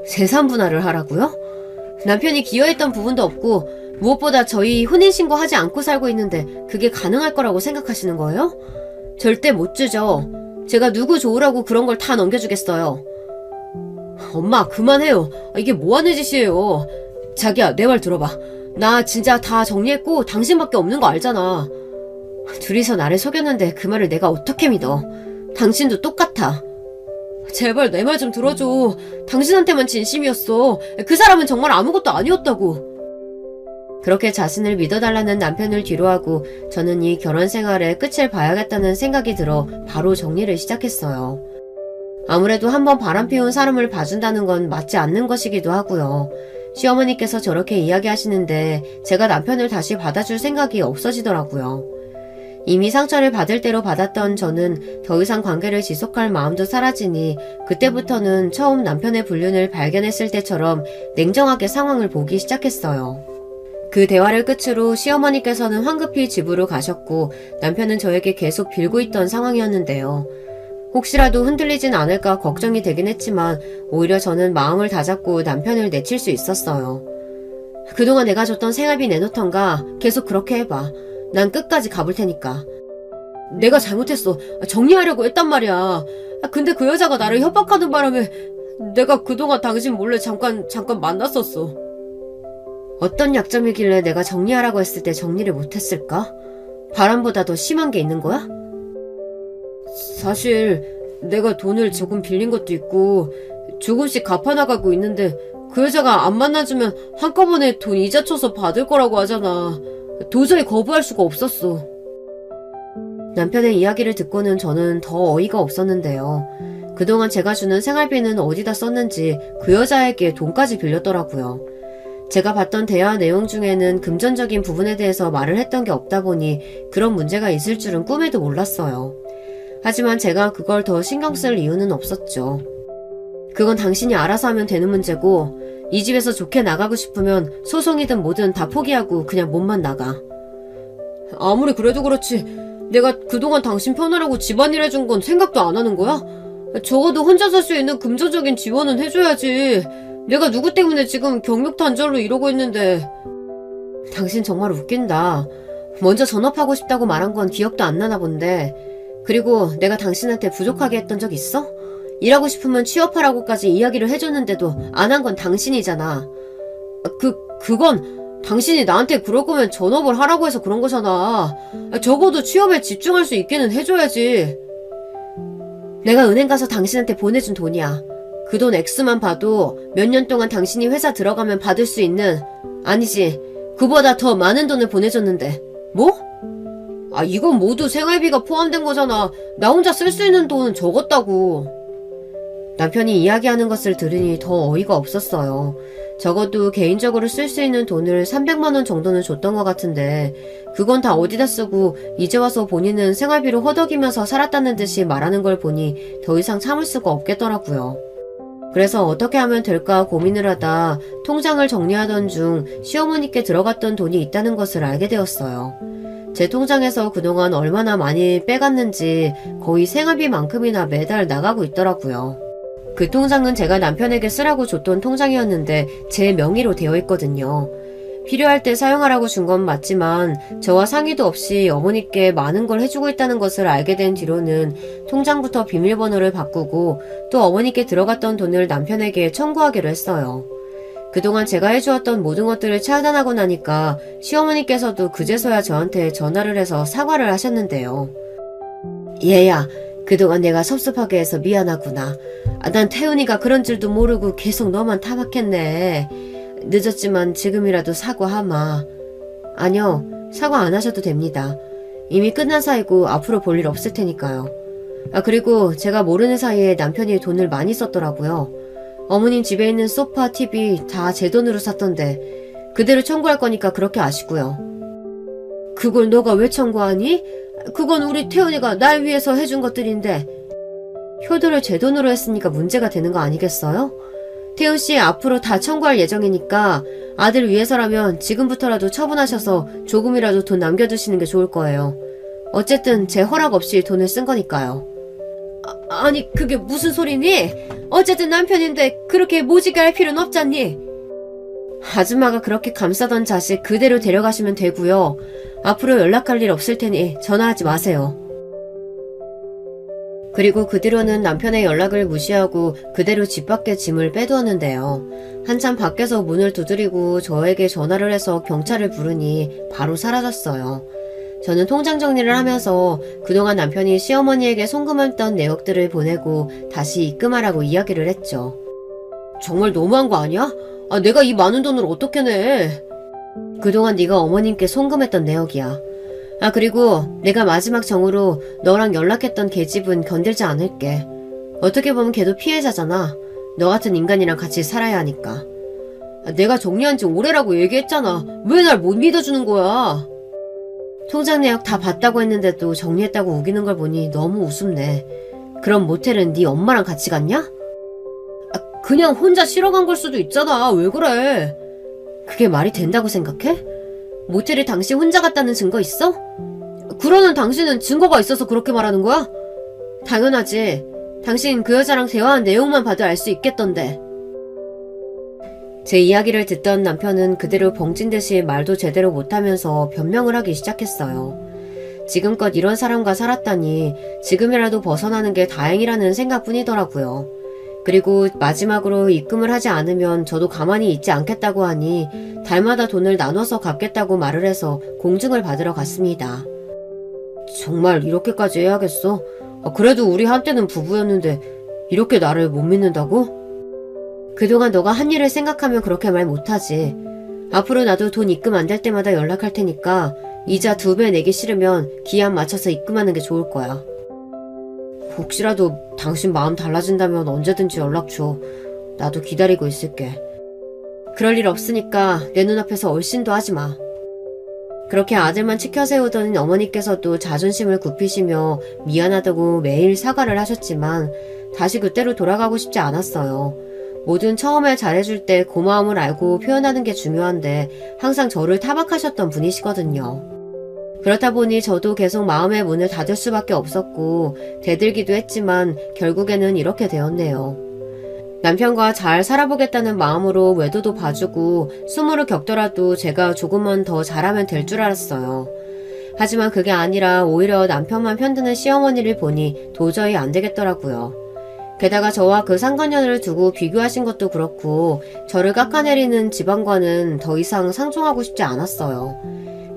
재산 분할을 하라고요? 남편이 기여했던 부분도 없고 무엇보다 저희 혼인신고 하지 않고 살고 있는데 그게 가능할 거라고 생각하시는 거예요? 절대 못 주죠. 제가 누구 좋으라고 그런 걸 다 넘겨주겠어요. 엄마, 그만해요. 이게 뭐하는 짓이에요. 자기야, 내 말 들어봐. 나 진짜 다 정리했고 당신밖에 없는 거 알잖아. 둘이서 나를 속였는데 그 말을 내가 어떻게 믿어. 당신도 똑같아. 제발 내 말 좀 들어줘. 당신한테만 진심이었어. 그 사람은 정말 아무것도 아니었다고. 그렇게 자신을 믿어달라는 남편을 뒤로하고 저는 이 결혼 생활의 끝을 봐야겠다는 생각이 들어 바로 정리를 시작했어요. 아무래도 한번 바람피운 사람을 봐준다는 건 맞지 않는 것이기도 하고요. 시어머니께서 저렇게 이야기하시는데 제가 남편을 다시 받아줄 생각이 없어지더라고요. 이미 상처를 받을 대로 받았던 저는 더 이상 관계를 지속할 마음도 사라지니 그때부터는 처음 남편의 불륜을 발견했을 때처럼 냉정하게 상황을 보기 시작했어요. 그 대화를 끝으로 시어머니께서는 황급히 집으로 가셨고 남편은 저에게 계속 빌고 있던 상황이었는데요. 혹시라도 흔들리진 않을까 걱정이 되긴 했지만 오히려 저는 마음을 다잡고 남편을 내칠 수 있었어요. 그동안 내가 줬던 생활비 내놓던가 계속 그렇게 해봐. 난 끝까지 가볼 테니까. 내가 잘못했어. 정리하려고 했단 말이야. 근데 그 여자가 나를 협박하는 바람에 내가 그동안 당신 몰래 잠깐 만났었어. 어떤 약점이길래 내가 정리하라고 했을 때 정리를 못했을까? 바람보다 더 심한 게 있는 거야? 사실 내가 돈을 조금 빌린 것도 있고 조금씩 갚아나가고 있는데 그 여자가 안 만나주면 한꺼번에 돈 이자 쳐서 받을 거라고 하잖아. 도저히 거부할 수가 없었어. 남편의 이야기를 듣고는 저는 더 어이가 없었는데요. 그동안 제가 주는 생활비는 어디다 썼는지 그 여자에게 돈까지 빌렸더라고요. 제가 봤던 대화 내용 중에는 금전적인 부분에 대해서 말을 했던 게 없다 보니 그런 문제가 있을 줄은 꿈에도 몰랐어요. 하지만 제가 그걸 더 신경 쓸 이유는 없었죠. 그건 당신이 알아서 하면 되는 문제고 이 집에서 좋게 나가고 싶으면 소송이든 뭐든 다 포기하고 그냥 몸만 나가. 아무리 그래도 그렇지 내가 그동안 당신 편하라고 집안일 해준 건 생각도 안 하는 거야? 적어도 혼자 살 수 있는 금전적인 지원은 해줘야지. 내가 누구 때문에 지금 경력단절로 이러고 있는데. 당신 정말 웃긴다. 먼저 전업하고 싶다고 말한 건 기억도 안 나나 본데. 그리고 내가 당신한테 부족하게 했던 적 있어? 일하고 싶으면 취업하라고까지 이야기를 해줬는데도 안 한 건 당신이잖아. 그건 당신이 나한테 그럴 거면 전업을 하라고 해서 그런 거잖아. 적어도 취업에 집중할 수 있게는 해줘야지. 내가 은행 가서 당신한테 보내준 돈이야. 그 돈 액수만 봐도 몇 년 동안 당신이 회사 들어가면 받을 수 있는, 아니지, 그보다 더 많은 돈을 보내줬는데. 뭐? 이건 모두 생활비가 포함된 거잖아. 나 혼자 쓸 수 있는 돈은 적었다고. 남편이 이야기하는 것을 들으니 더 어이가 없었어요. 적어도 개인적으로 쓸 수 있는 돈을 300만 원 정도는 줬던 것 같은데 그건 다 어디다 쓰고 이제 와서 본인은 생활비로 허덕이면서 살았다는 듯이 말하는 걸 보니 더 이상 참을 수가 없겠더라고요. 그래서 어떻게 하면 될까 고민을 하다 통장을 정리하던 중 시어머니께 들어갔던 돈이 있다는 것을 알게 되었어요. 제 통장에서 그동안 얼마나 많이 빼갔는지 거의 생활비만큼이나 매달 나가고 있더라고요. 그 통장은 제가 남편에게 쓰라고 줬던 통장이었는데 제 명의로 되어 있거든요. 필요할 때 사용하라고 준 건 맞지만 저와 상의도 없이 어머니께 많은 걸 해주고 있다는 것을 알게 된 뒤로는 통장부터 비밀번호를 바꾸고 또 어머니께 들어갔던 돈을 남편에게 청구하기로 했어요. 그동안 제가 해주었던 모든 것들을 차단하고 나니까 시어머니께서도 그제서야 저한테 전화를 해서 사과를 하셨는데요. 얘야, 그동안 내가 섭섭하게 해서 미안하구나. 난 태훈이가 그런 줄도 모르고 계속 너만 타박했네. 늦었지만 지금이라도 사과하마. 아니요, 사과 안 하셔도 됩니다. 이미 끝난 사이고 앞으로 볼 일 없을 테니까요. 그리고 제가 모르는 사이에 남편이 돈을 많이 썼더라고요. 어머님 집에 있는 소파, TV 다 제 돈으로 샀던데 그대로 청구할 거니까 그렇게 아시고요. 그걸 너가 왜 청구하니? 그건 우리 태훈이가 날 위해서 해준 것들인데. 효도를 제 돈으로 했으니까 문제가 되는 거 아니겠어요? 태훈씨 앞으로 다 청구할 예정이니까 아들 위해서라면 지금부터라도 처분하셔서 조금이라도 돈 남겨두시는 게 좋을 거예요. 어쨌든 제 허락 없이 돈을 쓴 거니까요. 아니 그게 무슨 소리니? 어쨌든 남편인데 그렇게 모지게 할 필요는 없잖니. 아줌마가 그렇게 감싸던 자식 그대로 데려가시면 되고요. 앞으로 연락할 일 없을 테니 전화하지 마세요. 그리고 그 뒤로는 남편의 연락을 무시하고 그대로 집 밖에 짐을 빼두었는데요. 한참 밖에서 문을 두드리고 저에게 전화를 해서 경찰을 부르니 바로 사라졌어요. 저는 통장 정리를 하면서 그동안 남편이 시어머니에게 송금했던 내역들을 보내고 다시 입금하라고 이야기를 했죠. 정말 너무한 거 아니야? 내가 이 많은 돈을 어떻게 내? 그동안 네가 어머님께 송금했던 내역이야. 그리고 내가 마지막 정으로 너랑 연락했던 걔집은 건들지 않을게. 어떻게 보면 걔도 피해자잖아. 너 같은 인간이랑 같이 살아야 하니까. 내가 정리한 지 오래라고 얘기했잖아. 왜 날 못 믿어주는 거야? 통장 내역 다 봤다고 했는데도 정리했다고 우기는 걸 보니 너무 우습네. 그럼 모텔은 네 엄마랑 같이 갔냐? 그냥 혼자 쉬러 간 걸 수도 있잖아. 왜 그래? 그게 말이 된다고 생각해? 모텔에 당신 혼자 갔다는 증거 있어? 그러는 당신은 증거가 있어서 그렇게 말하는 거야? 당연하지. 당신 그 여자랑 대화한 내용만 봐도 알 수 있겠던데. 제 이야기를 듣던 남편은 그대로 벙찐 듯이 말도 제대로 못하면서 변명을 하기 시작했어요. 지금껏 이런 사람과 살았다니 지금이라도 벗어나는 게 다행이라는 생각뿐이더라고요. 그리고 마지막으로 입금을 하지 않으면 저도 가만히 있지 않겠다고 하니 달마다 돈을 나눠서 갚겠다고 말을 해서 공증을 받으러 갔습니다. 정말 이렇게까지 해야겠어? 그래도 우리 한때는 부부였는데 이렇게 나를 못 믿는다고? 그동안 너가 한 일을 생각하면 그렇게 말 못하지. 앞으로 나도 돈 입금 안 될 때마다 연락할 테니까 이자 2배 내기 싫으면 기한 맞춰서 입금하는 게 좋을 거야. 혹시라도 당신 마음 달라진다면 언제든지 연락 줘. 나도 기다리고 있을게. 그럴 일 없으니까 내 눈앞에서 얼씬도 하지 마. 그렇게 아들만 치켜세우던 어머니께서도 자존심을 굽히시며 미안하다고 매일 사과를 하셨지만 다시 그때로 돌아가고 싶지 않았어요. 뭐든 처음에 잘해줄 때 고마움을 알고 표현하는 게 중요한데 항상 저를 타박하셨던 분이시거든요. 그렇다 보니 저도 계속 마음의 문을 닫을 수밖에 없었고 대들기도 했지만 결국에는 이렇게 되었네요. 남편과 잘 살아보겠다는 마음으로 외도도 봐주고 수모를 겪더라도 제가 조금만 더 잘하면 될 줄 알았어요. 하지만 그게 아니라 오히려 남편만 편드는 시어머니를 보니 도저히 안 되겠더라고요. 게다가 저와 그 상간녀를 두고 비교하신 것도 그렇고 저를 깎아내리는 집안과는 더 이상 상종하고 싶지 않았어요.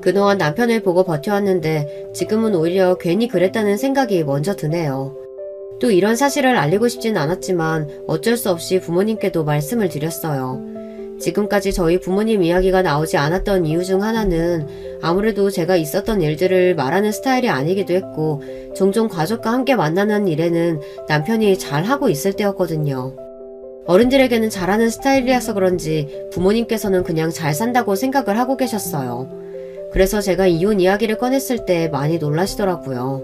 그동안 남편을 보고 버텨왔는데 지금은 오히려 괜히 그랬다는 생각이 먼저 드네요. 또 이런 사실을 알리고 싶진 않았지만 어쩔 수 없이 부모님께도 말씀을 드렸어요. 지금까지 저희 부모님 이야기가 나오지 않았던 이유 중 하나는 아무래도 제가 있었던 일들을 말하는 스타일이 아니기도 했고 종종 가족과 함께 만나는 일에는 남편이 잘하고 있을 때였거든요. 어른들에게는 잘하는 스타일이라서 그런지 부모님께서는 그냥 잘 산다고 생각을 하고 계셨어요. 그래서 제가 이혼 이야기를 꺼냈을 때 많이 놀라시더라고요.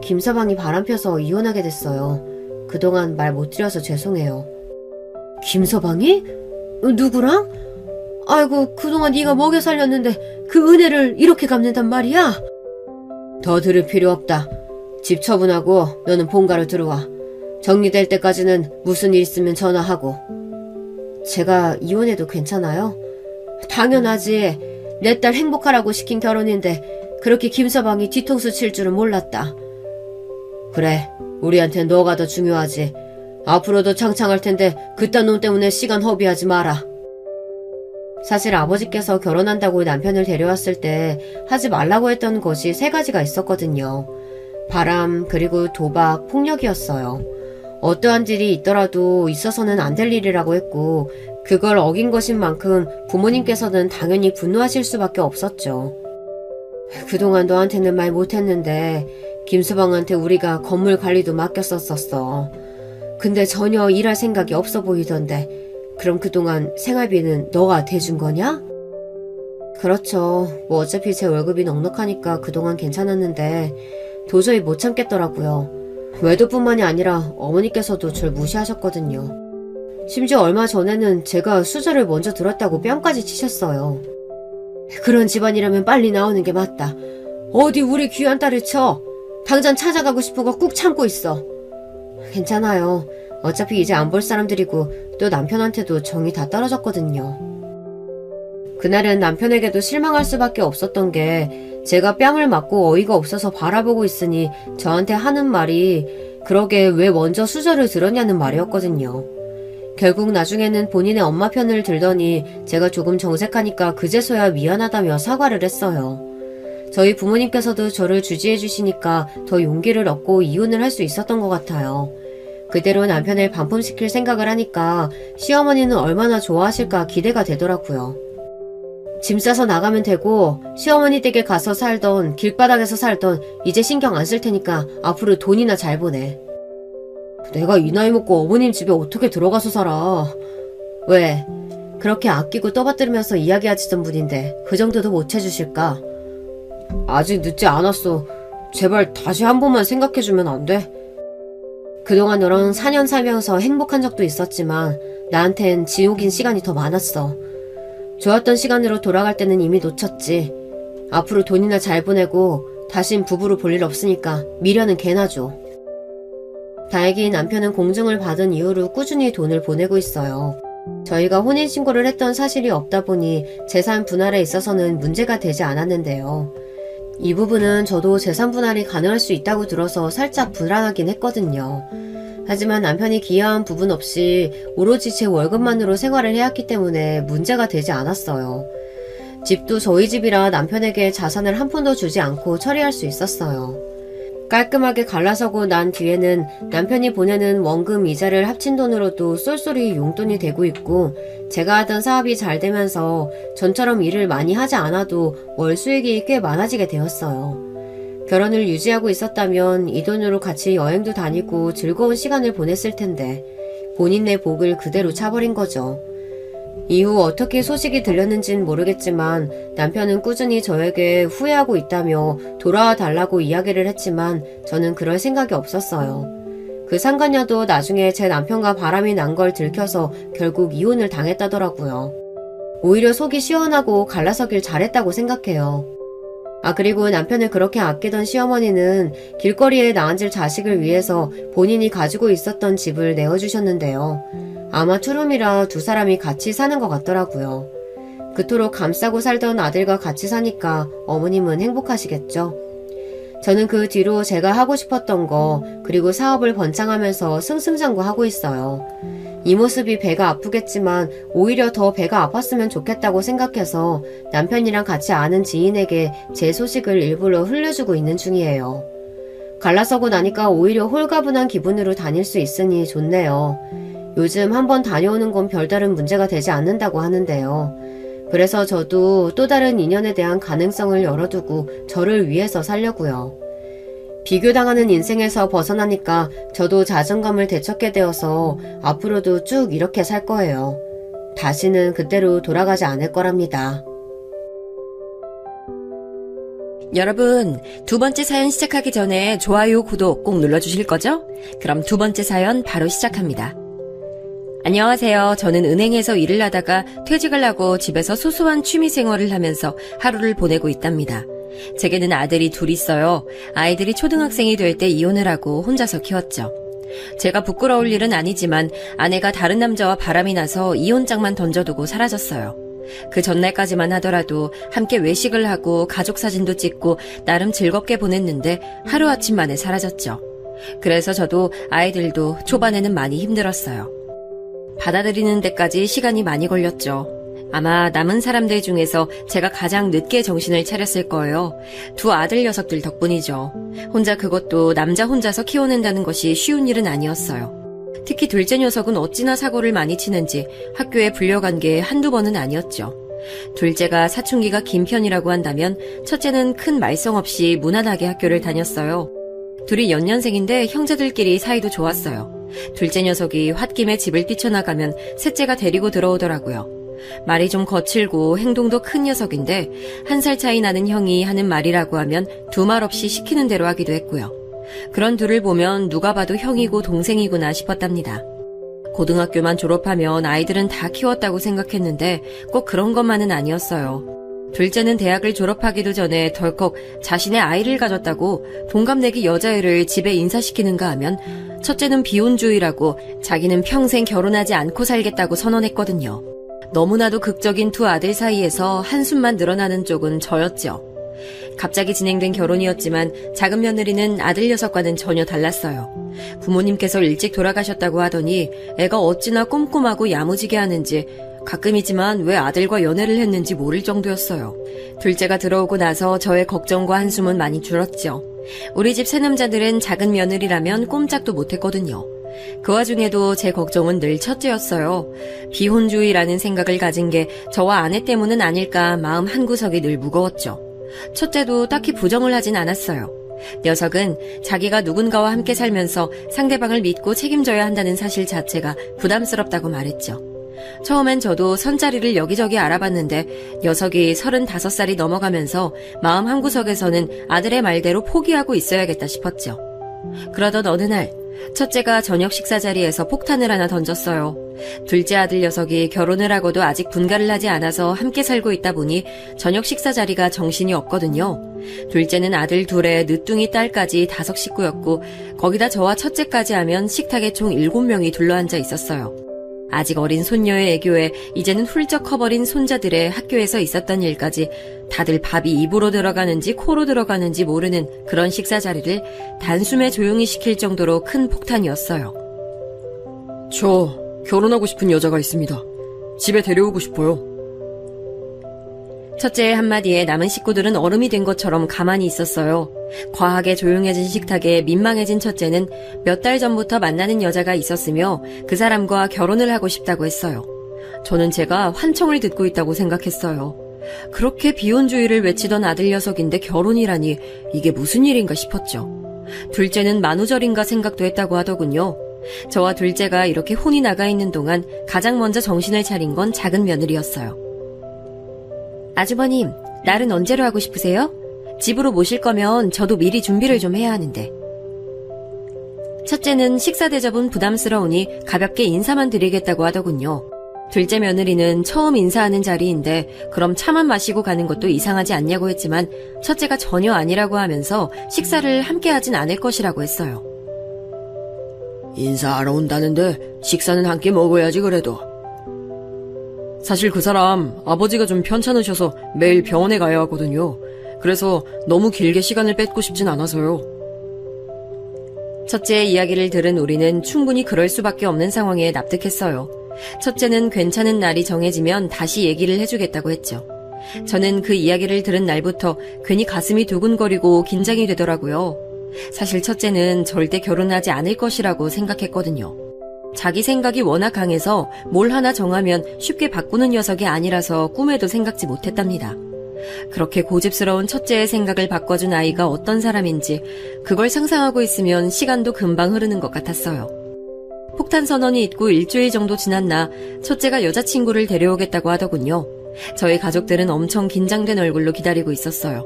김서방이 바람펴서 이혼하게 됐어요. 그동안 말 못 드려서 죄송해요. 김서방이? 누구랑? 아이고 그동안 네가 먹여 살렸는데 그 은혜를 이렇게 갚는단 말이야? 더 들을 필요 없다. 집 처분하고 너는 본가로 들어와. 정리될 때까지는 무슨 일 있으면 전화하고. 제가 이혼해도 괜찮아요? 당연하지. 내 딸 행복하라고 시킨 결혼인데 그렇게 김서방이 뒤통수 칠 줄은 몰랐다. 그래, 우리한텐 너가 더 중요하지. 앞으로도 창창할 텐데 그딴 놈 때문에 시간 허비하지 마라. 사실 아버지께서 결혼한다고 남편을 데려왔을 때 하지 말라고 했던 것이 3가지가 있었거든요. 바람, 그리고 도박, 폭력이었어요. 어떠한 일이 있더라도 있어서는 안 될 일이라고 했고 그걸 어긴 것인 만큼 부모님께서는 당연히 분노하실 수밖에 없었죠. 그동안 너한테는 말 못했는데 김수방한테 우리가 건물 관리도 맡겼었었어. 근데 전혀 일할 생각이 없어 보이던데 그럼 그동안 생활비는 너가 대준 거냐? 그렇죠. 뭐 어차피 제 월급이 넉넉하니까 그동안 괜찮았는데 도저히 못 참겠더라고요. 외도뿐만이 아니라 어머니께서도 절 무시하셨거든요. 심지어 얼마 전에는 제가 수저를 먼저 들었다고 뺨까지 치셨어요. 그런 집안이라면 빨리 나오는 게 맞다. 어디 우리 귀한 딸을 쳐. 당장 찾아가고 싶은 거 꾹 참고 있어. 괜찮아요. 어차피 이제 안 볼 사람들이고 또 남편한테도 정이 다 떨어졌거든요. 그날은 남편에게도 실망할 수밖에 없었던 게 제가 뺨을 맞고 어이가 없어서 바라보고 있으니 저한테 하는 말이 그러게 왜 먼저 수저를 들었냐는 말이었거든요. 결국 나중에는 본인의 엄마 편을 들더니 제가 조금 정색하니까 그제서야 미안하다며 사과를 했어요. 저희 부모님께서도 저를 주지해 주시니까 더 용기를 얻고 이혼을 할 수 있었던 것 같아요. 그대로 남편을 반품시킬 생각을 하니까 시어머니는 얼마나 좋아하실까 기대가 되더라고요. 짐 싸서 나가면 되고 시어머니 댁에 가서 살던 길바닥에서 살던 이제 신경 안 쓸 테니까 앞으로 돈이나 잘 보내. 내가 이 나이 먹고 어머님 집에 어떻게 들어가서 살아. 왜? 그렇게 아끼고 떠받들면서 이야기하시던 분인데 그 정도도 못 해주실까? 아직 늦지 않았어. 제발 다시 한 번만 생각해주면 안 돼? 그동안 너랑 4년 살면서 행복한 적도 있었지만 나한텐 지옥인 시간이 더 많았어. 좋았던 시간으로 돌아갈 때는 이미 놓쳤지. 앞으로 돈이나 잘 보내고 다신 부부로 볼 일 없으니까 미련은 개나 줘. 다행히 남편은 공증을 받은 이후로 꾸준히 돈을 보내고 있어요. 저희가 혼인신고를 했던 사실이 없다 보니 재산 분할에 있어서는 문제가 되지 않았는데요. 이 부분은 저도 재산 분할이 가능할 수 있다고 들어서 살짝 불안하긴 했거든요. 하지만 남편이 기여한 부분 없이 오로지 제 월급만으로 생활을 해왔기 때문에 문제가 되지 않았어요. 집도 저희 집이라 남편에게 자산을 한 푼도 주지 않고 처리할 수 있었어요. 깔끔하게 갈라서고 난 뒤에는 남편이 보내는 원금 이자를 합친 돈으로도 쏠쏠히 용돈이 되고 있고 제가 하던 사업이 잘 되면서 전처럼 일을 많이 하지 않아도 월 수익이 꽤 많아지게 되었어요. 결혼을 유지하고 있었다면 이 돈으로 같이 여행도 다니고 즐거운 시간을 보냈을 텐데 본인의 복을 그대로 차버린 거죠. 이후 어떻게 소식이 들렸는진 모르겠지만 남편은 꾸준히 저에게 후회하고 있다며 돌아와 달라고 이야기를 했지만 저는 그럴 생각이 없었어요. 그 상간녀도 나중에 제 남편과 바람이 난 걸 들켜서 결국 이혼을 당했다더라고요. 오히려 속이 시원하고 갈라서길 잘했다고 생각해요. 그리고 남편을 그렇게 아끼던 시어머니는 길거리에 나앉을 자식을 위해서 본인이 가지고 있었던 집을 내어주셨는데요. 아마 투룸이라 두 사람이 같이 사는 것 같더라고요. 그토록 감싸고 살던 아들과 같이 사니까 어머님은 행복하시겠죠. 저는 그 뒤로 제가 하고 싶었던 거 그리고 사업을 번창하면서 승승장구하고 있어요. 이 모습이 배가 아프겠지만 오히려 더 배가 아팠으면 좋겠다고 생각해서 남편이랑 같이 아는 지인에게 제 소식을 일부러 흘려주고 있는 중이에요. 갈라서고 나니까 오히려 홀가분한 기분으로 다닐 수 있으니 좋네요. 요즘 한번 다녀오는 건 별다른 문제가 되지 않는다고 하는데요. 그래서 저도 또 다른 인연에 대한 가능성을 열어두고 저를 위해서 살려고요. 비교당하는 인생에서 벗어나니까 저도 자존감을 되찾게 되어서 앞으로도 쭉 이렇게 살 거예요. 다시는 그때로 돌아가지 않을 거랍니다. 여러분, 두 번째 사연 시작하기 전에 좋아요, 구독 꼭 눌러주실 거죠? 그럼 두 번째 사연 바로 시작합니다. 안녕하세요. 저는 은행에서 일을 하다가 퇴직을 하고 집에서 소소한 취미 생활을 하면서 하루를 보내고 있답니다. 제게는 아들이 둘 있어요. 아이들이 초등학생이 될 때 이혼을 하고 혼자서 키웠죠. 제가 부끄러울 일은 아니지만 아내가 다른 남자와 바람이 나서 이혼장만 던져두고 사라졌어요. 그 전날까지만 하더라도 함께 외식을 하고 가족 사진도 찍고 나름 즐겁게 보냈는데 하루아침 만에 사라졌죠. 그래서 저도 아이들도 초반에는 많이 힘들었어요. 받아들이는 데까지 시간이 많이 걸렸죠. 아마 남은 사람들 중에서 제가 가장 늦게 정신을 차렸을 거예요. 두 아들 녀석들 덕분이죠. 혼자 그것도 남자 혼자서 키워낸다는 것이 쉬운 일은 아니었어요. 특히 둘째 녀석은 어찌나 사고를 많이 치는지 학교에 불려간 게 한두 번은 아니었죠. 둘째가 사춘기가 긴 편이라고 한다면 첫째는 큰 말썽 없이 무난하게 학교를 다녔어요. 둘이 연년생인데 형제들끼리 사이도 좋았어요. 둘째 녀석이 홧김에 집을 뛰쳐나가면 셋째가 데리고 들어오더라고요. 말이 좀 거칠고 행동도 큰 녀석인데 1살 차이 나는 형이 하는 말이라고 하면 두 말 없이 시키는 대로 하기도 했고요. 그런 둘을 보면 누가 봐도 형이고 동생이구나 싶었답니다. 고등학교만 졸업하면 아이들은 다 키웠다고 생각했는데 꼭 그런 것만은 아니었어요. 둘째는 대학을 졸업하기도 전에 덜컥 자신의 아이를 가졌다고 동갑내기 여자애를 집에 인사시키는가 하면 첫째는 비혼주의라고 자기는 평생 결혼하지 않고 살겠다고 선언했거든요. 너무나도 극적인 두 아들 사이에서 한숨만 늘어나는 쪽은 저였죠. 갑자기 진행된 결혼이었지만 작은 며느리는 아들 녀석과는 전혀 달랐어요. 부모님께서 일찍 돌아가셨다고 하더니 애가 어찌나 꼼꼼하고 야무지게 하는지 가끔이지만 왜 아들과 연애를 했는지 모를 정도였어요. 둘째가 들어오고 나서 저의 걱정과 한숨은 많이 줄었죠. 우리 집 새남자들은 작은 며느리라면 꼼짝도 못했거든요. 그 와중에도 제 걱정은 늘 첫째였어요. 비혼주의라는 생각을 가진 게 저와 아내 때문은 아닐까 마음 한구석이 늘 무거웠죠. 첫째도 딱히 부정을 하진 않았어요. 녀석은 자기가 누군가와 함께 살면서 상대방을 믿고 책임져야 한다는 사실 자체가 부담스럽다고 말했죠. 처음엔 저도 선자리를 여기저기 알아봤는데 녀석이 35살이 넘어가면서 마음 한구석에서는 아들의 말대로 포기하고 있어야겠다 싶었죠. 그러던 어느 날 첫째가 저녁 식사 자리에서 폭탄을 하나 던졌어요. 둘째 아들 녀석이 결혼을 하고도 아직 분가를 하지 않아서 함께 살고 있다 보니 저녁 식사 자리가 정신이 없거든요. 둘째는 아들 둘에 늦둥이 딸까지 5 식구였고 거기다 저와 첫째까지 하면 식탁에 총 7명이 둘러앉아 있었어요. 아직 어린 손녀의 애교에 이제는 훌쩍 커버린 손자들의 학교에서 있었던 일까지 다들 밥이 입으로 들어가는지 코로 들어가는지 모르는 그런 식사 자리를 단숨에 조용히 시킬 정도로 큰 폭탄이었어요. 저 결혼하고 싶은 여자가 있습니다. 집에 데려오고 싶어요. 첫째의 한마디에 남은 식구들은 얼음이 된 것처럼 가만히 있었어요. 과하게 조용해진 식탁에 민망해진 첫째는 몇 달 전부터 만나는 여자가 있었으며 그 사람과 결혼을 하고 싶다고 했어요. 저는 제가 환청을 듣고 있다고 생각했어요. 그렇게 비혼주의를 외치던 아들 녀석인데 결혼이라니 이게 무슨 일인가 싶었죠. 둘째는 만우절인가 생각도 했다고 하더군요. 저와 둘째가 이렇게 혼이 나가 있는 동안 가장 먼저 정신을 차린 건 작은 며느리였어요. 아주버님, 날은 언제로 하고 싶으세요? 집으로 모실 거면 저도 미리 준비를 좀 해야 하는데. 첫째는 식사 대접은 부담스러우니 가볍게 인사만 드리겠다고 하더군요. 둘째 며느리는 처음 인사하는 자리인데 그럼 차만 마시고 가는 것도 이상하지 않냐고 했지만 첫째가 전혀 아니라고 하면서 식사를 함께 하진 않을 것이라고 했어요. 인사하러 온다는데 식사는 함께 먹어야지 그래도. 사실 그 사람 아버지가 좀 편찮으셔서 매일 병원에 가야 하거든요. 그래서 너무 길게 시간을 뺏고 싶진 않아서요. 첫째의 이야기를 들은 우리는 충분히 그럴 수밖에 없는 상황에 납득했어요. 첫째는 괜찮은 날이 정해지면 다시 얘기를 해주겠다고 했죠. 저는 그 이야기를 들은 날부터 괜히 가슴이 두근거리고 긴장이 되더라고요. 사실 첫째는 절대 결혼하지 않을 것이라고 생각했거든요. 자기 생각이 워낙 강해서 뭘 하나 정하면 쉽게 바꾸는 녀석이 아니라서 꿈에도 생각지 못했답니다. 그렇게 고집스러운 첫째의 생각을 바꿔준 아이가 어떤 사람인지 그걸 상상하고 있으면 시간도 금방 흐르는 것 같았어요. 폭탄 선언이 있고 일주일 정도 지났나 첫째가 여자친구를 데려오겠다고 하더군요. 저희 가족들은 엄청 긴장된 얼굴로 기다리고 있었어요.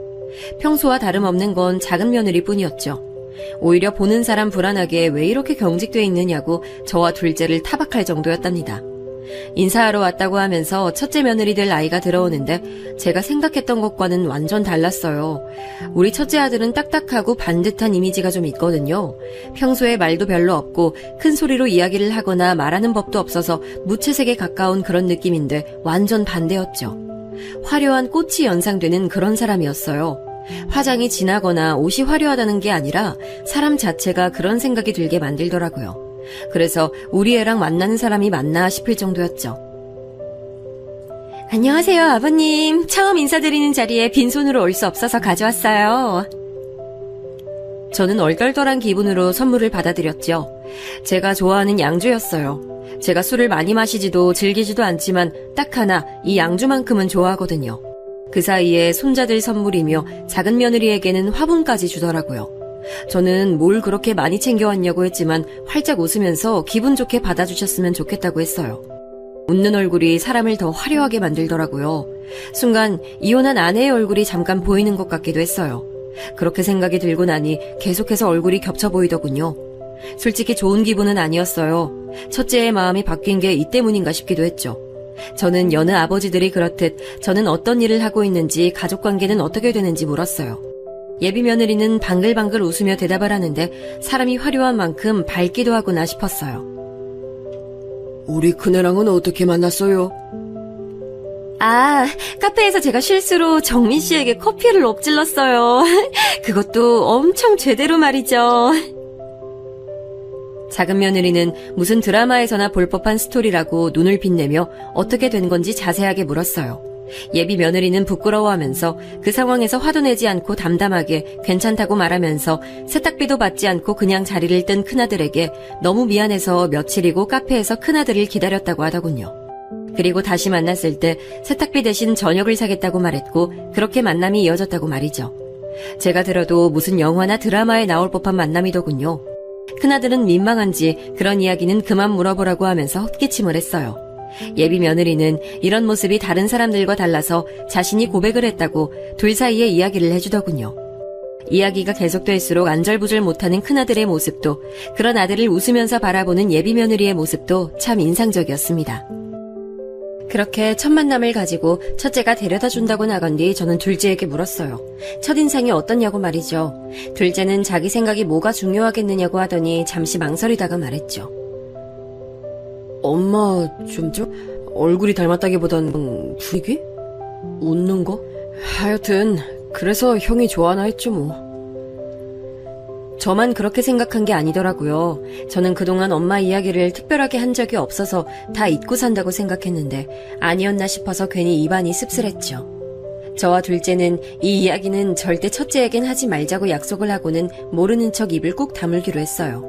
평소와 다름없는 건 작은 며느리뿐이었죠. 오히려 보는 사람 불안하게 왜 이렇게 경직돼 있느냐고 저와 둘째를 타박할 정도였답니다. 인사하러 왔다고 하면서 첫째 며느리들 아이가 들어오는데 제가 생각했던 것과는 완전 달랐어요. 우리 첫째 아들은 딱딱하고 반듯한 이미지가 좀 있거든요. 평소에 말도 별로 없고 큰 소리로 이야기를 하거나 말하는 법도 없어서 무채색에 가까운 그런 느낌인데 완전 반대였죠. 화려한 꽃이 연상되는 그런 사람이었어요. 화장이 진하거나 옷이 화려하다는 게 아니라 사람 자체가 그런 생각이 들게 만들더라고요. 그래서 우리 애랑 만나는 사람이 맞나 싶을 정도였죠. 안녕하세요, 아버님. 처음 인사드리는 자리에 빈손으로 올 수 없어서 가져왔어요. 저는 얼떨떨한 기분으로 선물을 받아들였죠. 제가 좋아하는 양주였어요. 제가 술을 많이 마시지도 즐기지도 않지만 딱 하나 이 양주만큼은 좋아하거든요. 그 사이에 손자들 선물이며 작은 며느리에게는 화분까지 주더라고요. 저는 뭘 그렇게 많이 챙겨왔냐고 했지만 활짝 웃으면서 기분 좋게 받아주셨으면 좋겠다고 했어요. 웃는 얼굴이 사람을 더 화려하게 만들더라고요. 순간 이혼한 아내의 얼굴이 잠깐 보이는 것 같기도 했어요. 그렇게 생각이 들고 나니 계속해서 얼굴이 겹쳐 보이더군요. 솔직히 좋은 기분은 아니었어요. 첫째의 마음이 바뀐 게 이 때문인가 싶기도 했죠. 저는 여느 아버지들이 그렇듯 저는 어떤 일을 하고 있는지 가족관계는 어떻게 되는지 물었어요. 예비 며느리는 방글방글 웃으며 대답을 하는데 사람이 화려한 만큼 밝기도 하구나 싶었어요. 우리 큰애랑은 어떻게 만났어요? 아, 카페에서 제가 실수로 정민 씨에게 커피를 엎질렀어요. 그것도 엄청 제대로 말이죠. 작은 며느리는 무슨 드라마에서나 볼 법한 스토리라고 눈을 빛내며 어떻게 된 건지 자세하게 물었어요. 예비 며느리는 부끄러워하면서 그 상황에서 화도 내지 않고 담담하게 괜찮다고 말하면서 세탁비도 받지 않고 그냥 자리를 뜬 큰아들에게 너무 미안해서 며칠이고 카페에서 큰아들을 기다렸다고 하더군요. 그리고 다시 만났을 때 세탁비 대신 저녁을 사겠다고 말했고 그렇게 만남이 이어졌다고 말이죠. 제가 들어도 무슨 영화나 드라마에 나올 법한 만남이더군요. 큰아들은 민망한지 그런 이야기는 그만 물어보라고 하면서 헛기침을 했어요. 예비 며느리는 이런 모습이 다른 사람들과 달라서 자신이 고백을 했다고 둘 사이에 이야기를 해주더군요. 이야기가 계속될수록 안절부절 못하는 큰아들의 모습도 그런 아들을 웃으면서 바라보는 예비 며느리의 모습도 참 인상적이었습니다. 그렇게 첫 만남을 가지고 첫째가 데려다 준다고 나간 뒤 저는 둘째에게 물었어요. 첫인상이 어떻냐고 말이죠. 둘째는 자기 생각이 뭐가 중요하겠느냐고 하더니 잠시 망설이다가 말했죠. 엄마 좀 얼굴이 닮았다기보단 분위기? 웃는 거? 하여튼 그래서 형이 좋아하나 했죠 뭐. 저만 그렇게 생각한 게 아니더라고요. 저는 그동안 엄마 이야기를 특별하게 한 적이 없어서 다 잊고 산다고 생각했는데 아니었나 싶어서 괜히 입안이 씁쓸했죠. 저와 둘째는 이 이야기는 절대 첫째에겐 하지 말자고 약속을 하고는 모르는 척 입을 꾹 다물기로 했어요.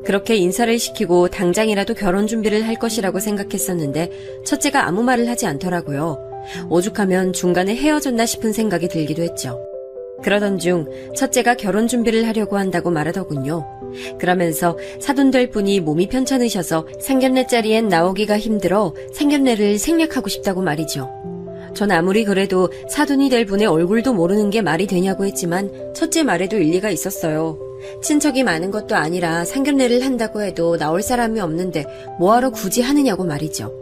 그렇게 인사를 시키고 당장이라도 결혼 준비를 할 것이라고 생각했었는데 첫째가 아무 말을 하지 않더라고요. 오죽하면 중간에 헤어졌나 싶은 생각이 들기도 했죠. 그러던 중 첫째가 결혼 준비를 하려고 한다고 말하더군요. 그러면서 사돈될 분이 몸이 편찮으셔서 상견례 자리엔 나오기가 힘들어 상견례를 생략하고 싶다고 말이죠. 전 아무리 그래도 사돈이 될 분의 얼굴도 모르는 게 말이 되냐고 했지만 첫째 말에도 일리가 있었어요. 친척이 많은 것도 아니라 상견례를 한다고 해도 나올 사람이 없는데 뭐하러 굳이 하느냐고 말이죠.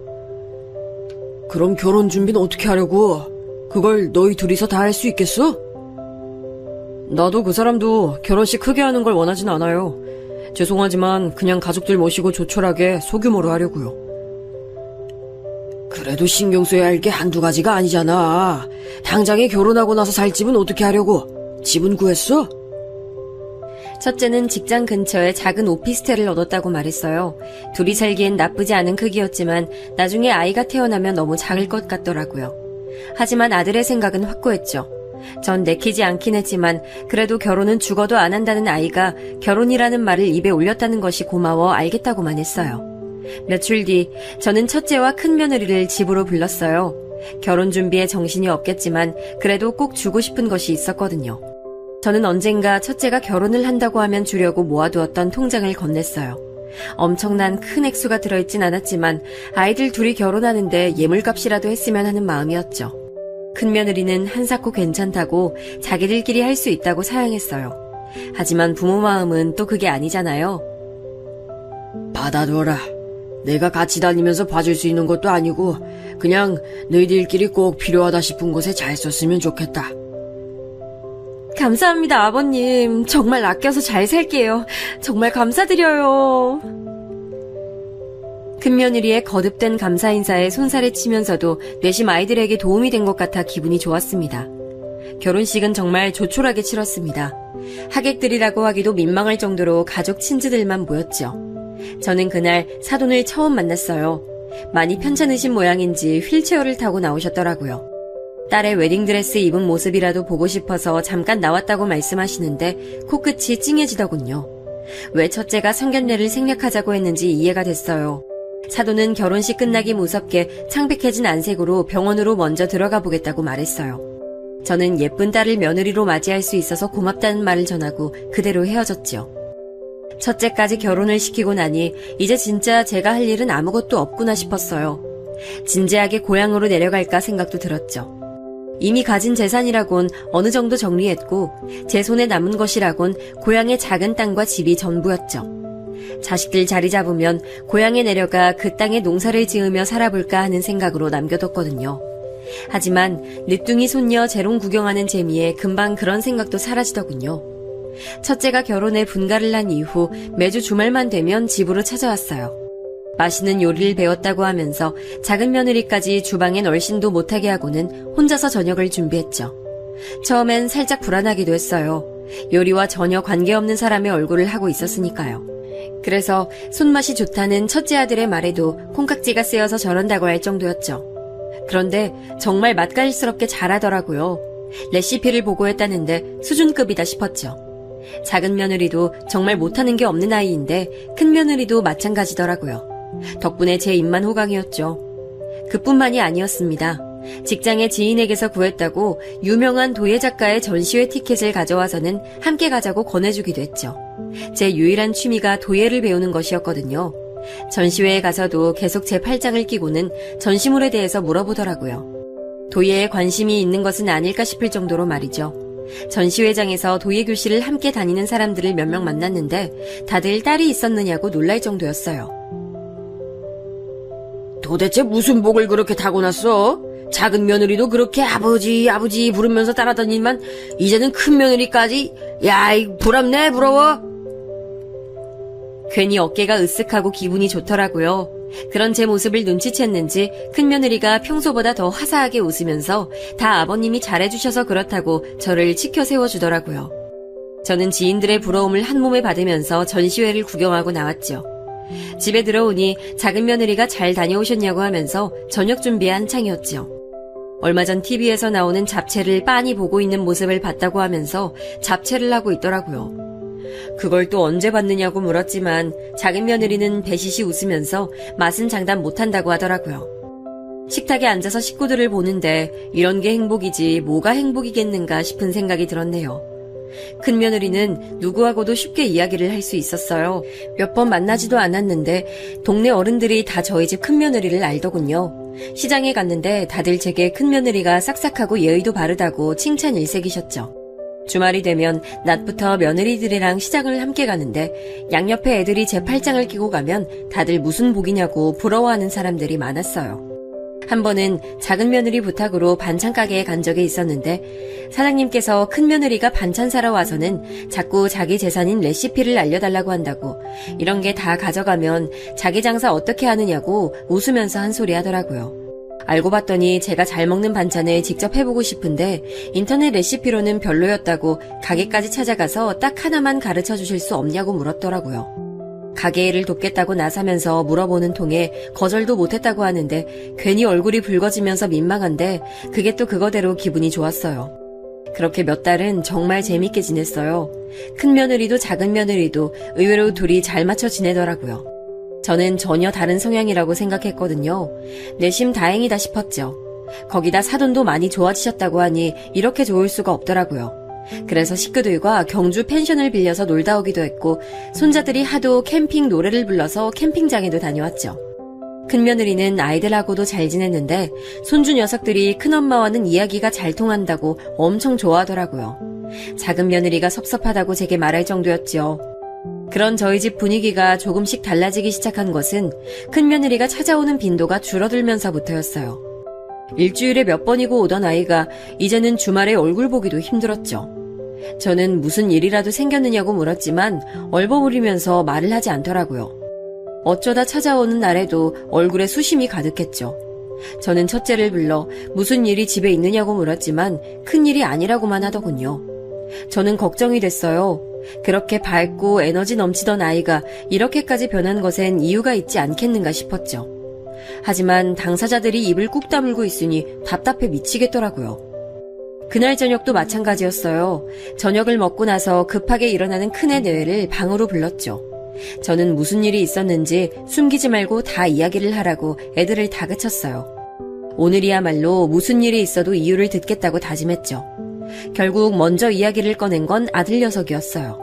그럼 결혼 준비는 어떻게 하려고? 그걸 너희 둘이서 다 할 수 있겠어? 나도 그 사람도 결혼식 크게 하는 걸 원하진 않아요. 죄송하지만 그냥 가족들 모시고 조촐하게 소규모로 하려고요. 그래도 신경 써야 할 게 한두 가지가 아니잖아. 당장에 결혼하고 나서 살 집은 어떻게 하려고? 집은 구했어? 첫째는 직장 근처에 작은 오피스텔을 얻었다고 말했어요. 둘이 살기엔 나쁘지 않은 크기였지만 나중에 아이가 태어나면 너무 작을 것 같더라고요. 하지만 아들의 생각은 확고했죠. 전 내키지 않긴 했지만 그래도 결혼은 죽어도 안 한다는 아이가 결혼이라는 말을 입에 올렸다는 것이 고마워 알겠다고만 했어요. 며칠 뒤 저는 첫째와 큰 며느리를 집으로 불렀어요. 결혼 준비에 정신이 없겠지만 그래도 꼭 주고 싶은 것이 있었거든요. 저는 언젠가 첫째가 결혼을 한다고 하면 주려고 모아두었던 통장을 건넸어요. 엄청난 큰 액수가 들어있진 않았지만 아이들 둘이 결혼하는데 예물값이라도 했으면 하는 마음이었죠. 큰 며느리는 한사코 괜찮다고 자기들끼리 할 수 있다고 사양했어요. 하지만 부모 마음은 또 그게 아니잖아요. 받아둬라. 내가 같이 다니면서 봐줄 수 있는 것도 아니고 그냥 너희들끼리 꼭 필요하다 싶은 곳에 잘 썼으면 좋겠다. 감사합니다, 아버님. 정말 아껴서 잘 살게요. 정말 감사드려요. 큰며느리의 거듭된 감사 인사에 손살에 치면서도 내심 아이들에게 도움이 된 것 같아 기분이 좋았습니다. 결혼식은 정말 조촐하게 치렀습니다. 하객들이라고 하기도 민망할 정도로 가족 친지들만 모였죠. 저는 그날 사돈을 처음 만났어요. 많이 편찮으신 모양인지 휠체어를 타고 나오셨더라고요. 딸의 웨딩드레스 입은 모습이라도 보고 싶어서 잠깐 나왔다고 말씀하시는데 코끝이 찡해지더군요. 왜 첫째가 상견례를 생략하자고 했는지 이해가 됐어요. 사돈은 결혼식 끝나기 무섭게 창백해진 안색으로 병원으로 먼저 들어가 보겠다고 말했어요. 저는 예쁜 딸을 며느리로 맞이할 수 있어서 고맙다는 말을 전하고 그대로 헤어졌죠. 첫째까지 결혼을 시키고 나니 이제 진짜 제가 할 일은 아무것도 없구나 싶었어요. 진지하게 고향으로 내려갈까 생각도 들었죠. 이미 가진 재산이라곤 어느 정도 정리했고 제 손에 남은 것이라곤 고향의 작은 땅과 집이 전부였죠. 자식들 자리 잡으면 고향에 내려가 그 땅에 농사를 지으며 살아볼까 하는 생각으로 남겨뒀거든요. 하지만 늦둥이 손녀 재롱 구경하는 재미에 금방 그런 생각도 사라지더군요. 첫째가 결혼해 분가를 난 이후 매주 주말만 되면 집으로 찾아왔어요. 맛있는 요리를 배웠다고 하면서 작은 며느리까지 주방엔 얼씬도 못하게 하고는 혼자서 저녁을 준비했죠. 처음엔 살짝 불안하기도 했어요. 요리와 전혀 관계없는 사람의 얼굴을 하고 있었으니까요. 그래서 손맛이 좋다는 첫째 아들의 말에도 콩깍지가 쓰여서 저런다고 할 정도였죠. 그런데 정말 맛깔스럽게 잘하더라고요. 레시피를 보고 했다는데 수준급이다 싶었죠. 작은 며느리도 정말 못하는 게 없는 아이인데 큰 며느리도 마찬가지더라고요. 덕분에 제 입만 호강이었죠. 그뿐만이 아니었습니다. 직장의 지인에게서 구했다고 유명한 도예 작가의 전시회 티켓을 가져와서는 함께 가자고 권해주기도 했죠. 제 유일한 취미가 도예를 배우는 것이었거든요. 전시회에 가서도 계속 제 팔짱을 끼고는 전시물에 대해서 물어보더라고요. 도예에 관심이 있는 것은 아닐까 싶을 정도로 말이죠. 전시회장에서 도예 교실을 함께 다니는 사람들을 몇 명 만났는데 다들 딸이 있었느냐고 놀랄 정도였어요. 도대체 무슨 복을 그렇게 타고났어? 작은 며느리도 그렇게 아버지 아버지 부르면서 따라다니만 이제는 큰 며느리까지. 야, 부럽네, 부러워. 괜히 어깨가 으쓱하고 기분이 좋더라고요. 그런 제 모습을 눈치챘는지 큰 며느리가 평소보다 더 화사하게 웃으면서 다 아버님이 잘해주셔서 그렇다고 저를 치켜 세워주더라고요. 저는 지인들의 부러움을 한 몸에 받으면서 전시회를 구경하고 나왔죠. 집에 들어오니 작은 며느리가 잘 다녀오셨냐고 하면서 저녁 준비에 한창이었죠. 얼마 전 TV에서 나오는 잡채를 빤히 보고 있는 모습을 봤다고 하면서 잡채를 하고 있더라고요. 그걸 또 언제 봤느냐고 물었지만 작은 며느리는 배시시 웃으면서 맛은 장담 못한다고 하더라고요. 식탁에 앉아서 식구들을 보는데 이런 게 행복이지 뭐가 행복이겠는가 싶은 생각이 들었네요. 큰 며느리는 누구하고도 쉽게 이야기를 할 수 있었어요. 몇 번 만나지도 않았는데 동네 어른들이 다 저희 집 큰 며느리를 알더군요. 시장에 갔는데 다들 제게 큰 며느리가 싹싹하고 예의도 바르다고 칭찬 일색이셨죠. 주말이 되면 낮부터 며느리들이랑 시장을 함께 가는데 양옆에 애들이 제 팔짱을 끼고 가면 다들 무슨 복이냐고 부러워하는 사람들이 많았어요. 한 번은 작은 며느리 부탁으로 반찬 가게에 간 적이 있었는데 사장님께서 큰 며느리가 반찬 사러 와서는 자꾸 자기 재산인 레시피를 알려달라고 한다고, 이런 게 다 가져가면 자기 장사 어떻게 하느냐고 웃으면서 한 소리 하더라고요. 알고 봤더니 제가 잘 먹는 반찬을 직접 해보고 싶은데 인터넷 레시피로는 별로였다고 가게까지 찾아가서 딱 하나만 가르쳐 주실 수 없냐고 물었더라고요. 가게 일을 돕겠다고 나서면서 물어보는 통에 거절도 못했다고 하는데 괜히 얼굴이 붉어지면서 민망한데 그게 또 그거대로 기분이 좋았어요. 그렇게 몇 달은 정말 재밌게 지냈어요. 큰 며느리도 작은 며느리도 의외로 둘이 잘 맞춰 지내더라고요. 저는 전혀 다른 성향이라고 생각했거든요. 내심 다행이다 싶었죠. 거기다 사돈도 많이 좋아지셨다고 하니 이렇게 좋을 수가 없더라고요. 그래서 식구들과 경주 펜션을 빌려서 놀다 오기도 했고 손자들이 하도 캠핑 노래를 불러서 캠핑장에도 다녀왔죠. 큰 며느리는 아이들하고도 잘 지냈는데 손주 녀석들이 큰엄마와는 이야기가 잘 통한다고 엄청 좋아하더라고요. 작은 며느리가 섭섭하다고 제게 말할 정도였죠. 그런 저희 집 분위기가 조금씩 달라지기 시작한 것은 큰 며느리가 찾아오는 빈도가 줄어들면서부터였어요. 일주일에 몇 번이고 오던 아이가 이제는 주말에 얼굴 보기도 힘들었죠. 저는 무슨 일이라도 생겼느냐고 물었지만 얼버무리면서 말을 하지 않더라고요. 어쩌다 찾아오는 날에도 얼굴에 수심이 가득했죠. 저는 첫째를 불러 무슨 일이 집에 있느냐고 물었지만 큰일이 아니라고만 하더군요. 저는 걱정이 됐어요. 그렇게 밝고 에너지 넘치던 아이가 이렇게까지 변한 것엔 이유가 있지 않겠는가 싶었죠. 하지만 당사자들이 입을 꾹 다물고 있으니 답답해 미치겠더라고요. 그날 저녁도 마찬가지였어요. 저녁을 먹고 나서 급하게 일어나는 큰애 내외를 방으로 불렀죠. 저는 무슨 일이 있었는지 숨기지 말고 다 이야기를 하라고 애들을 다그쳤어요. 오늘이야말로 무슨 일이 있어도 이유를 듣겠다고 다짐했죠. 결국 먼저 이야기를 꺼낸 건 아들 녀석이었어요.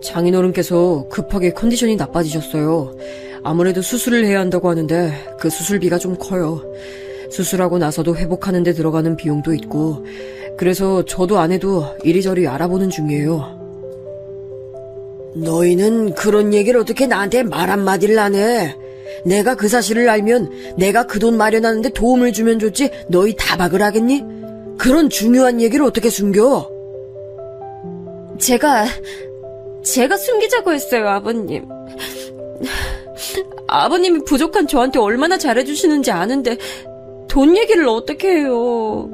장인어른께서 급하게 컨디션이 나빠지셨어요. 아무래도 수술을 해야 한다고 하는데 그 수술비가 좀 커요. 수술하고 나서도 회복하는 데 들어가는 비용도 있고, 그래서 저도 아내도 이리저리 알아보는 중이에요. 너희는 그런 얘기를 어떻게 나한테 말 한마디를 안 해? 내가 그 사실을 알면 내가 그 돈 마련하는데 도움을 주면 좋지 너희 타박을 하겠니? 그런 중요한 얘기를 어떻게 숨겨? 제가 숨기자고 했어요, 아버님. 아버님이 부족한 저한테 얼마나 잘해주시는지 아는데 돈 얘기를 어떻게 해요?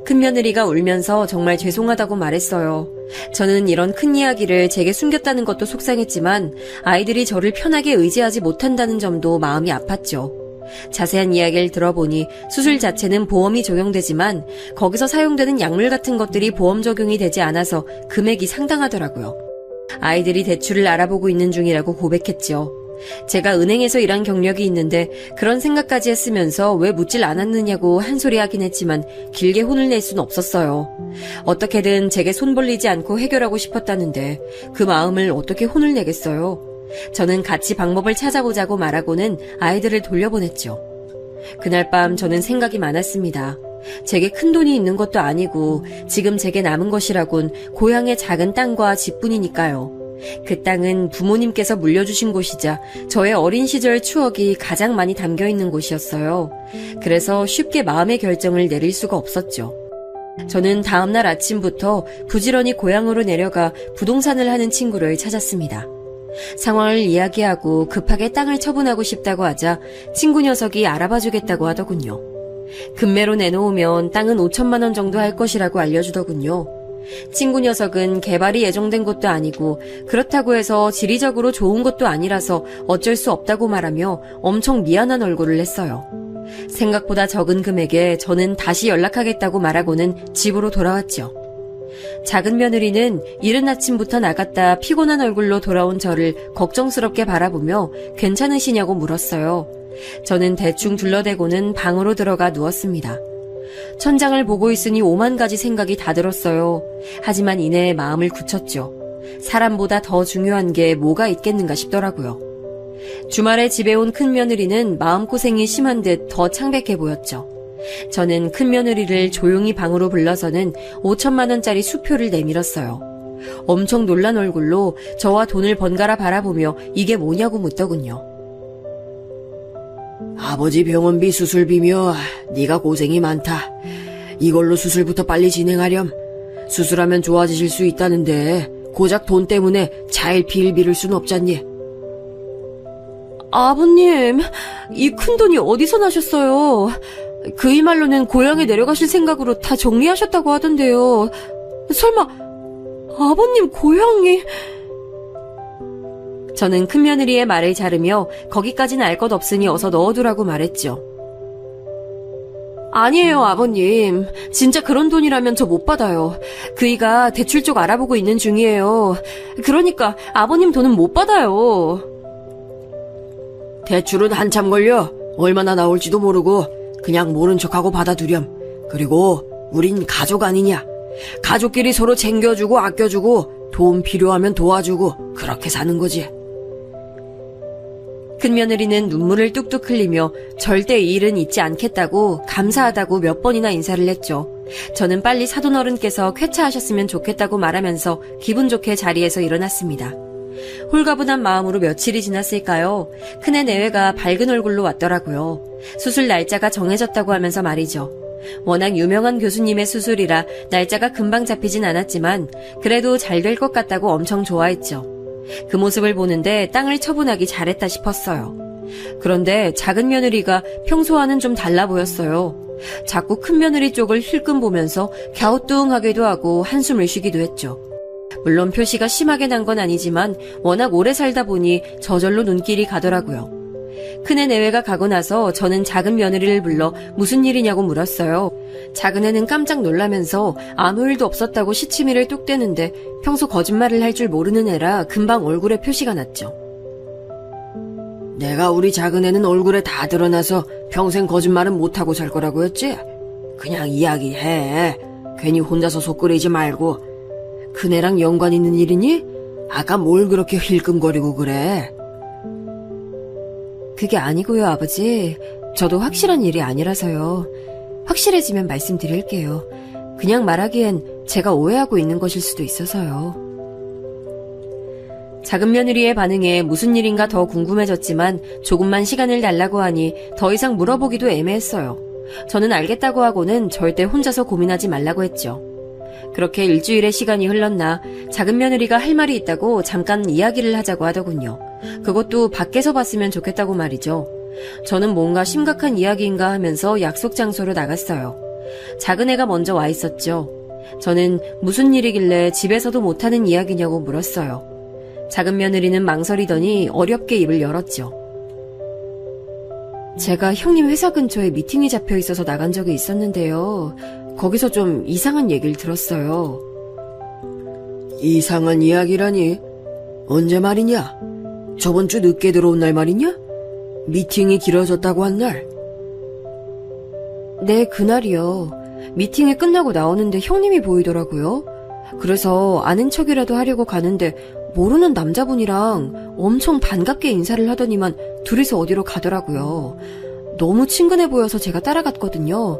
큰며느리가 울면서 정말 죄송하다고 말했어요. 저는 이런 큰 이야기를 제게 숨겼다는 것도 속상했지만 아이들이 저를 편하게 의지하지 못한다는 점도 마음이 아팠죠. 자세한 이야기를 들어보니 수술 자체는 보험이 적용되지만 거기서 사용되는 약물 같은 것들이 보험 적용이 되지 않아서 금액이 상당하더라고요. 아이들이 대출을 알아보고 있는 중이라고 고백했죠. 제가 은행에서 일한 경력이 있는데 그런 생각까지 했으면서 왜 묻질 않았느냐고 한 소리 하긴 했지만 길게 혼을 낼 순 없었어요. 어떻게든 제게 손 벌리지 않고 해결하고 싶었다는데 그 마음을 어떻게 혼을 내겠어요. 저는 같이 방법을 찾아보자고 말하고는 아이들을 돌려보냈죠. 그날 밤 저는 생각이 많았습니다. 제게 큰 돈이 있는 것도 아니고 지금 제게 남은 것이라곤 고향의 작은 땅과 집뿐이니까요. 그 땅은 부모님께서 물려주신 곳이자 저의 어린 시절 추억이 가장 많이 담겨있는 곳이었어요. 그래서 쉽게 마음의 결정을 내릴 수가 없었죠. 저는 다음날 아침부터 부지런히 고향으로 내려가 부동산을 하는 친구를 찾았습니다. 상황을 이야기하고 급하게 땅을 처분하고 싶다고 하자 친구 녀석이 알아봐주겠다고 하더군요. 금매로 내놓으면 땅은 5천만 원 정도 할 것이라고 알려주더군요. 친구 녀석은 개발이 예정된 것도 아니고 그렇다고 해서 지리적으로 좋은 것도 아니라서 어쩔 수 없다고 말하며 엄청 미안한 얼굴을 했어요. 생각보다 적은 금액에 저는 다시 연락하겠다고 말하고는 집으로 돌아왔죠. 작은 며느리는 이른 아침부터 나갔다 피곤한 얼굴로 돌아온 저를 걱정스럽게 바라보며 괜찮으시냐고 물었어요. 저는 대충 둘러대고는 방으로 들어가 누웠습니다. 천장을 보고 있으니 오만 가지 생각이 다 들었어요. 하지만 이내 마음을 굳혔죠. 사람보다 더 중요한 게 뭐가 있겠는가 싶더라고요. 주말에 집에 온 큰며느리는 마음고생이 심한 듯 더 창백해 보였죠. 저는 큰며느리를 조용히 방으로 불러서는 5천만 원짜리 수표를 내밀었어요. 엄청 놀란 얼굴로 저와 돈을 번갈아 바라보며 이게 뭐냐고 묻더군요. 아버지 병원비 수술비며 네가 고생이 많다. 이걸로 수술부터 빨리 진행하렴. 수술하면 좋아지실 수 있다는데 고작 돈 때문에 차일피일 미룰 순 없잖니. 아버님, 이 큰돈이 어디서 나셨어요? 그이 말로는 고향에 내려가실 생각으로 다 정리하셨다고 하던데요. 설마 아버님 고향이... 저는 큰며느리의 말을 자르며 거기까지는 알 것 없으니 어서 넣어두라고 말했죠. 아니에요, 아버님. 진짜 그런 돈이라면 저 못 받아요. 그이가 대출 쪽 알아보고 있는 중이에요. 그러니까 아버님 돈은 못 받아요. 대출은 한참 걸려. 얼마나 나올지도 모르고 그냥 모른 척하고 받아두렴. 그리고 우린 가족 아니냐. 가족끼리 서로 챙겨주고 아껴주고 도움 필요하면 도와주고 그렇게 사는 거지. 큰며느리는 눈물을 뚝뚝 흘리며 절대 이 일은 잊지 않겠다고 감사하다고 몇 번이나 인사를 했죠. 저는 빨리 사돈어른께서 쾌차하셨으면 좋겠다고 말하면서 기분 좋게 자리에서 일어났습니다. 홀가분한 마음으로 며칠이 지났을까요? 큰애 내외가 밝은 얼굴로 왔더라고요. 수술 날짜가 정해졌다고 하면서 말이죠. 워낙 유명한 교수님의 수술이라 날짜가 금방 잡히진 않았지만 그래도 잘 될 것 같다고 엄청 좋아했죠. 그 모습을 보는데 땅을 처분하기 잘했다 싶었어요. 그런데 작은 며느리가 평소와는 좀 달라 보였어요. 자꾸 큰 며느리 쪽을 힐끔 보면서 갸우뚱하기도 하고 한숨을 쉬기도 했죠. 물론 표시가 심하게 난 건 아니지만 워낙 오래 살다 보니 저절로 눈길이 가더라고요. 큰애 내외가 가고 나서 저는 작은 며느리를 불러 무슨 일이냐고 물었어요. 작은애는 깜짝 놀라면서 아무 일도 없었다고 시치미를 뚝 떼는데 평소 거짓말을 할 줄 모르는 애라 금방 얼굴에 표시가 났죠. 내가 우리 작은애는 얼굴에 다 드러나서 평생 거짓말은 못하고 살 거라고 했지? 그냥 이야기해. 괜히 혼자서 속 끓이지 말고. 큰애랑 연관 있는 일이니? 아까 뭘 그렇게 힐끔거리고 그래? 그게 아니고요, 아버지. 저도 확실한 일이 아니라서요. 확실해지면 말씀드릴게요. 그냥 말하기엔 제가 오해하고 있는 것일 수도 있어서요. 작은 며느리의 반응에 무슨 일인가 더 궁금해졌지만 조금만 시간을 달라고 하니 더 이상 물어보기도 애매했어요. 저는 알겠다고 하고는 절대 혼자서 고민하지 말라고 했죠. 그렇게 일주일의 시간이 흘렀나 작은 며느리가 할 말이 있다고 잠깐 이야기를 하자고 하더군요. 그것도 밖에서 봤으면 좋겠다고 말이죠. 저는 뭔가 심각한 이야기인가 하면서 약속 장소로 나갔어요. 작은 애가 먼저 와 있었죠. 저는 무슨 일이길래 집에서도 못하는 이야기냐고 물었어요. 작은 며느리는 망설이더니 어렵게 입을 열었죠. 제가 형님 회사 근처에 미팅이 잡혀 있어서 나간 적이 있었는데요. 거기서 좀 이상한 얘기를 들었어요. 이상한 이야기라니? 언제 말이냐? 저번 주 늦게 들어온 날 말이냐? 미팅이 길어졌다고 한 날? 네, 그날이요. 미팅이 끝나고 나오는데 형님이 보이더라고요. 그래서 아는 척이라도 하려고 가는데 모르는 남자분이랑 엄청 반갑게 인사를 하더니만 둘이서 어디로 가더라고요. 너무 친근해 보여서 제가 따라갔거든요.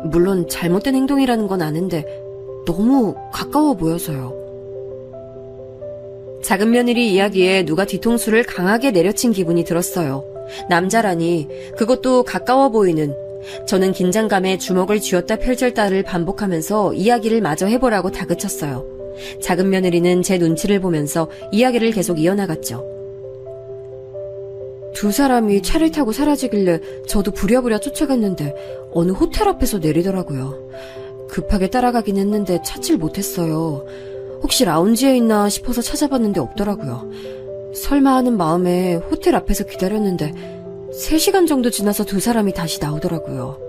물론 잘못된 행동이라는 건 아는데 너무 가까워 보여서요. 작은 며느리 이야기에 누가 뒤통수를 강하게 내려친 기분이 들었어요. 남자라니, 그것도 가까워 보이는. 저는 긴장감에 주먹을 쥐었다 펼쳤다를 반복하면서 이야기를 마저 해보라고 다그쳤어요. 작은 며느리는 제 눈치를 보면서 이야기를 계속 이어나갔죠. 두 사람이 차를 타고 사라지길래 저도 부랴부랴 쫓아갔는데 어느 호텔 앞에서 내리더라고요. 급하게 따라가긴 했는데 찾질 못했어요. 혹시 라운지에 있나 싶어서 찾아봤는데 없더라고요. 설마 하는 마음에 호텔 앞에서 기다렸는데 3시간 정도 지나서 두 사람이 다시 나오더라고요.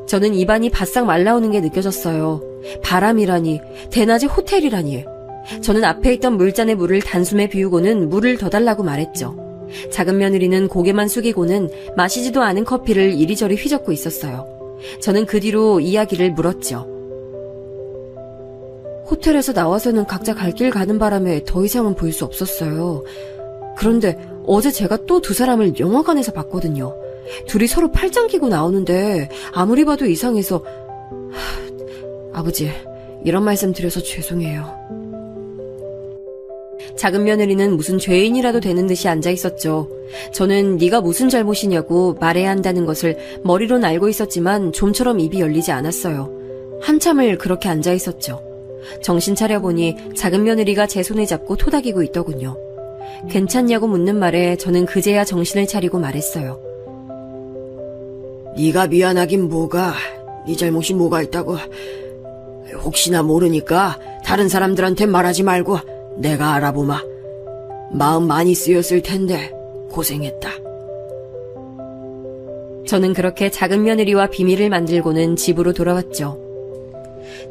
저는 입안이 바싹 말라오는 게 느껴졌어요. 바람이라니, 대낮에 호텔이라니. 저는 앞에 있던 물잔에 물을 단숨에 비우고는 물을 더 달라고 말했죠. 작은 며느리는 고개만 숙이고는 마시지도 않은 커피를 이리저리 휘젓고 있었어요. 저는 그 뒤로 이야기를 물었죠. 호텔에서 나와서는 각자 갈 길 가는 바람에 더 이상은 볼 수 없었어요. 그런데 어제 제가 또 두 사람을 영화관에서 봤거든요. 둘이 서로 팔짱 끼고 나오는데 아무리 봐도 이상해서 아버지, 이런 말씀 드려서 죄송해요. 작은 며느리는 무슨 죄인이라도 되는 듯이 앉아있었죠. 저는 네가 무슨 잘못이냐고 말해야 한다는 것을 머리론 알고 있었지만 좀처럼 입이 열리지 않았어요. 한참을 그렇게 앉아있었죠. 정신 차려보니 작은 며느리가 제 손을 잡고 토닥이고 있더군요. 괜찮냐고 묻는 말에 저는 그제야 정신을 차리고 말했어요. 네가 미안하긴 뭐가, 네 잘못이 뭐가 있다고. 혹시나 모르니까 다른 사람들한테 말하지 말고 내가 알아보마. 마음 많이 쓰였을 텐데 고생했다. 저는 그렇게 작은 며느리와 비밀을 만들고는 집으로 돌아왔죠.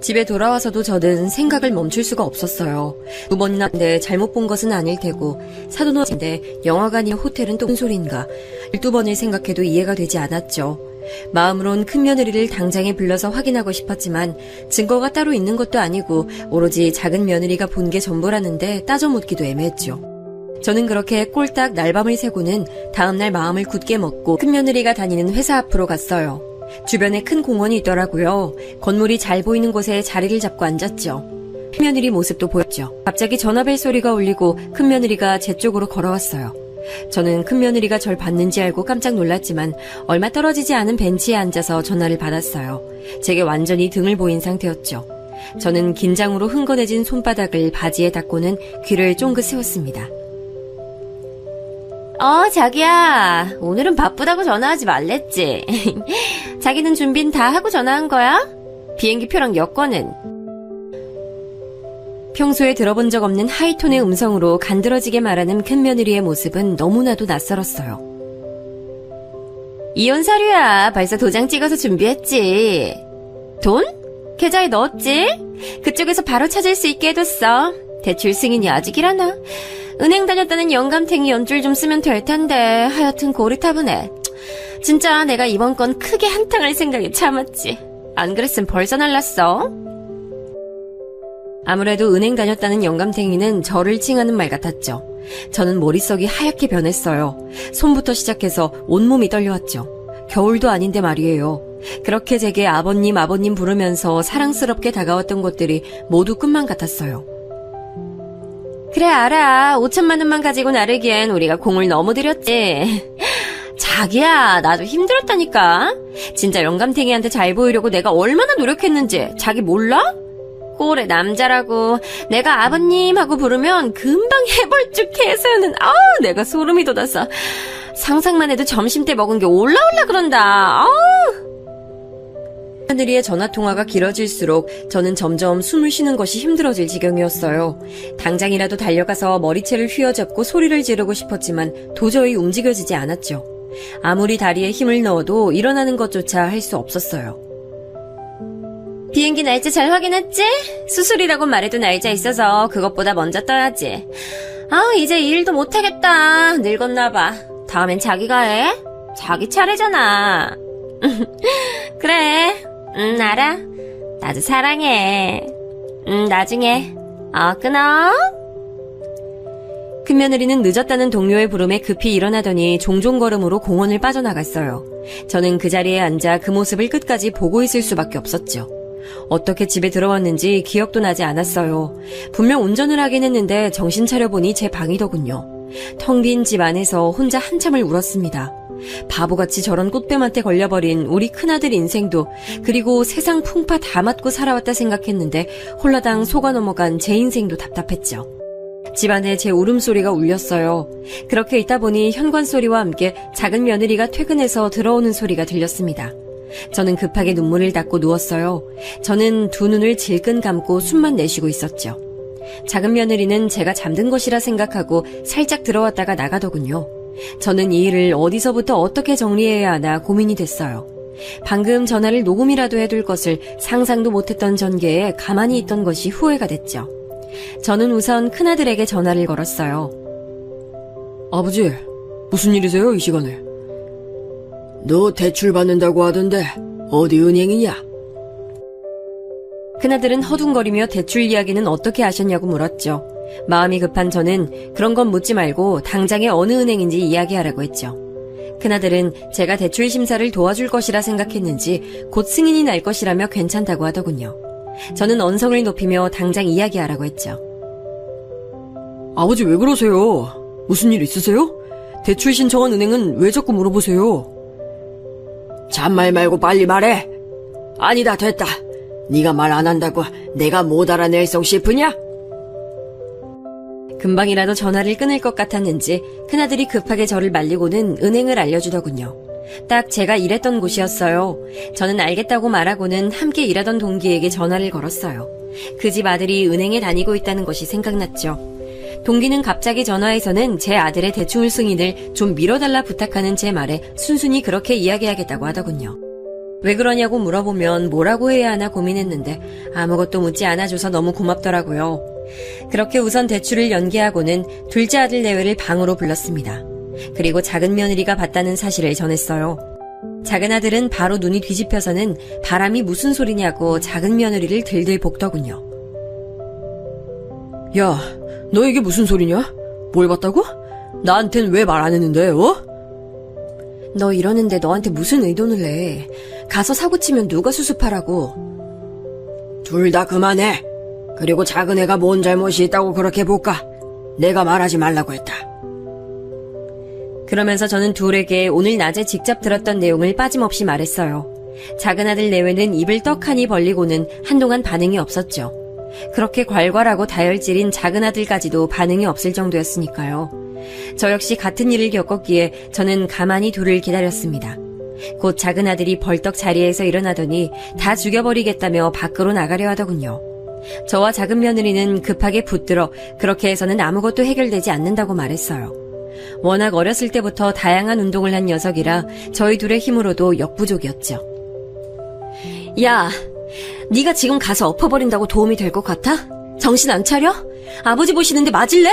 집에 돌아와서도 저는 생각을 멈출 수가 없었어요. 두 번이나 잘못 본 것은 아닐 테고 사돈어인데 영화관이 호텔은 또 무슨 소린가. 12번을 생각해도 이해가 되지 않았죠. 마음으론 큰 며느리를 당장에 불러서 확인하고 싶었지만 증거가 따로 있는 것도 아니고 오로지 작은 며느리가 본 게 전부라는데 따져 묻기도 애매했죠. 저는 그렇게 꼴딱 날밤을 새고는 다음날 마음을 굳게 먹고 큰 며느리가 다니는 회사 앞으로 갔어요. 주변에 큰 공원이 있더라고요. 건물이 잘 보이는 곳에 자리를 잡고 앉았죠. 큰 며느리 모습도 보였죠. 갑자기 전화벨 소리가 울리고 큰 며느리가 제 쪽으로 걸어왔어요. 저는 큰 며느리가 절 봤는지 알고 깜짝 놀랐지만 얼마 떨어지지 않은 벤치에 앉아서 전화를 받았어요. 제게 완전히 등을 보인 상태였죠. 저는 긴장으로 흥건해진 손바닥을 바지에 닦고는 귀를 쫑긋 세웠습니다. 자기야. 오늘은 바쁘다고 전화하지 말랬지. 자기는 준비는 다 하고 전화한 거야? 비행기표랑 여권은? 평소에 들어본 적 없는 하이톤의 음성으로 간드러지게 말하는 큰 며느리의 모습은 너무나도 낯설었어요. 이혼 서류야. 벌써 도장 찍어서 준비했지. 돈? 계좌에 넣었지? 그쪽에서 바로 찾을 수 있게 해뒀어. 대출 승인이 아직 일하나? 은행 다녔다는 영감탱이 연줄 좀 쓰면 될 텐데 하여튼 고리타분해. 진짜 내가 이번 건 크게 한탕할 생각에 참았지. 안 그랬으면 벌써 날랐어. 아무래도 은행 다녔다는 영감탱이는 저를 칭하는 말 같았죠. 저는 머릿속이 하얗게 변했어요. 손부터 시작해서 온몸이 떨려왔죠. 겨울도 아닌데 말이에요. 그렇게 제게 아버님 부르면서 사랑스럽게 다가왔던 것들이 모두 꿈만 같았어요. 그래, 알아. 5천만 원만 가지고 나르기엔 우리가 공을 너무 들였지. 자기야, 나도 힘들었다니까. 진짜 영감탱이한테 잘 보이려고 내가 얼마나 노력했는지 자기 몰라? 꼴의 남자라고 내가 아버님 하고 부르면 금방 해벌쭉해서는 내가 소름이 돋았어. 상상만 해도 점심때 먹은 게 올라올라 그런다. 하늘이의 전화통화가 길어질수록 저는 점점 숨을 쉬는 것이 힘들어질 지경이었어요. 당장이라도 달려가서 머리채를 휘어잡고 소리를 지르고 싶었지만 도저히 움직여지지 않았죠. 아무리 다리에 힘을 넣어도 일어나는 것조차 할 수 없었어요. 비행기 날짜 잘 확인했지? 수술이라고 말해도 날짜 있어서 그것보다 먼저 떠야지. 이제 이 일도 못하겠다. 늙었나봐. 다음엔 자기가 해. 자기 차례잖아. 그래. 알아. 나도 사랑해. 나중에. 끊어. 큰며느리는 늦었다는 동료의 부름에 급히 일어나더니 종종 걸음으로 공원을 빠져나갔어요. 저는 그 자리에 앉아 그 모습을 끝까지 보고 있을 수밖에 없었죠. 어떻게 집에 들어왔는지 기억도 나지 않았어요. 분명 운전을 하긴 했는데 정신 차려보니 제 방이더군요. 텅 빈 집 안에서 혼자 한참을 울었습니다. 바보같이 저런 꽃뱀한테 걸려버린 우리 큰아들 인생도, 그리고 세상 풍파 다 맞고 살아왔다 생각했는데 홀라당 속아 넘어간 제 인생도 답답했죠. 집안에 제 울음소리가 울렸어요. 그렇게 있다 보니 현관소리와 함께 작은 며느리가 퇴근해서 들어오는 소리가 들렸습니다. 저는 급하게 눈물을 닦고 누웠어요. 저는 두 눈을 질끈 감고 숨만 내쉬고 있었죠. 작은 며느리는 제가 잠든 것이라 생각하고 살짝 들어왔다가 나가더군요. 저는 이 일을 어디서부터 어떻게 정리해야 하나 고민이 됐어요. 방금 전화를 녹음이라도 해둘 것을 상상도 못했던 전개에 가만히 있던 것이 후회가 됐죠. 저는 우선 큰아들에게 전화를 걸었어요. 아버지, 무슨 일이세요, 이 시간에? 너 대출 받는다고 하던데 어디 은행이냐? 큰아들은 허둥거리며 대출 이야기는 어떻게 하셨냐고 물었죠. 마음이 급한 저는 그런 건 묻지 말고 당장에 어느 은행인지 이야기하라고 했죠. 큰아들은 제가 대출 심사를 도와줄 것이라 생각했는지 곧 승인이 날 것이라며 괜찮다고 하더군요. 저는 언성을 높이며 당장 이야기하라고 했죠. 아버지 왜 그러세요? 무슨 일 있으세요? 대출 신청한 은행은 왜 자꾸 물어보세요? 잔말 말고 빨리 말해. 아니다, 됐다. 네가 말 안 한다고 내가 못 알아낼 성 싶으냐? 금방이라도 전화를 끊을 것 같았는지 큰아들이 급하게 저를 말리고는 은행을 알려주더군요. 딱 제가 일했던 곳이었어요. 저는 알겠다고 말하고는 함께 일하던 동기에게 전화를 걸었어요. 그 집 아들이 은행에 다니고 있다는 것이 생각났죠. 동기는 갑자기 전화해서는 제 아들의 대출 승인을 좀 미뤄달라 부탁하는 제 말에 순순히 그렇게 이야기하겠다고 하더군요. 왜 그러냐고 물어보면 뭐라고 해야 하나 고민했는데 아무것도 묻지 않아줘서 너무 고맙더라고요. 그렇게 우선 대출을 연기하고는 둘째 아들 내외를 방으로 불렀습니다. 그리고 작은 며느리가 봤다는 사실을 전했어요. 작은 아들은 바로 눈이 뒤집혀서는 바람이 무슨 소리냐고 작은 며느리를 들들 볶더군요. 야, 너 이게 무슨 소리냐? 뭘 봤다고? 나한텐 왜 말 안 했는데, 너 이러는데 너한테 무슨 의도를 해? 가서 사고치면 누가 수습하라고? 둘 다 그만해. 그리고 작은 애가 뭔 잘못이 있다고 그렇게 볼까? 내가 말하지 말라고 했다. 그러면서 저는 둘에게 오늘 낮에 직접 들었던 내용을 빠짐없이 말했어요. 작은 아들 내외는 입을 떡하니 벌리고는 한동안 반응이 없었죠. 그렇게 괄괄하고 다혈질인 작은 아들까지도 반응이 없을 정도였으니까요. 저 역시 같은 일을 겪었기에 저는 가만히 둘을 기다렸습니다. 곧 작은 아들이 벌떡 자리에서 일어나더니 다 죽여버리겠다며 밖으로 나가려 하더군요. 저와 작은 며느리는 급하게 붙들어 그렇게 해서는 아무것도 해결되지 않는다고 말했어요. 워낙 어렸을 때부터 다양한 운동을 한 녀석이라 저희 둘의 힘으로도 역부족이었죠. 야, 네가 지금 가서 엎어버린다고 도움이 될 것 같아? 정신 안 차려? 아버지 보시는데 맞을래?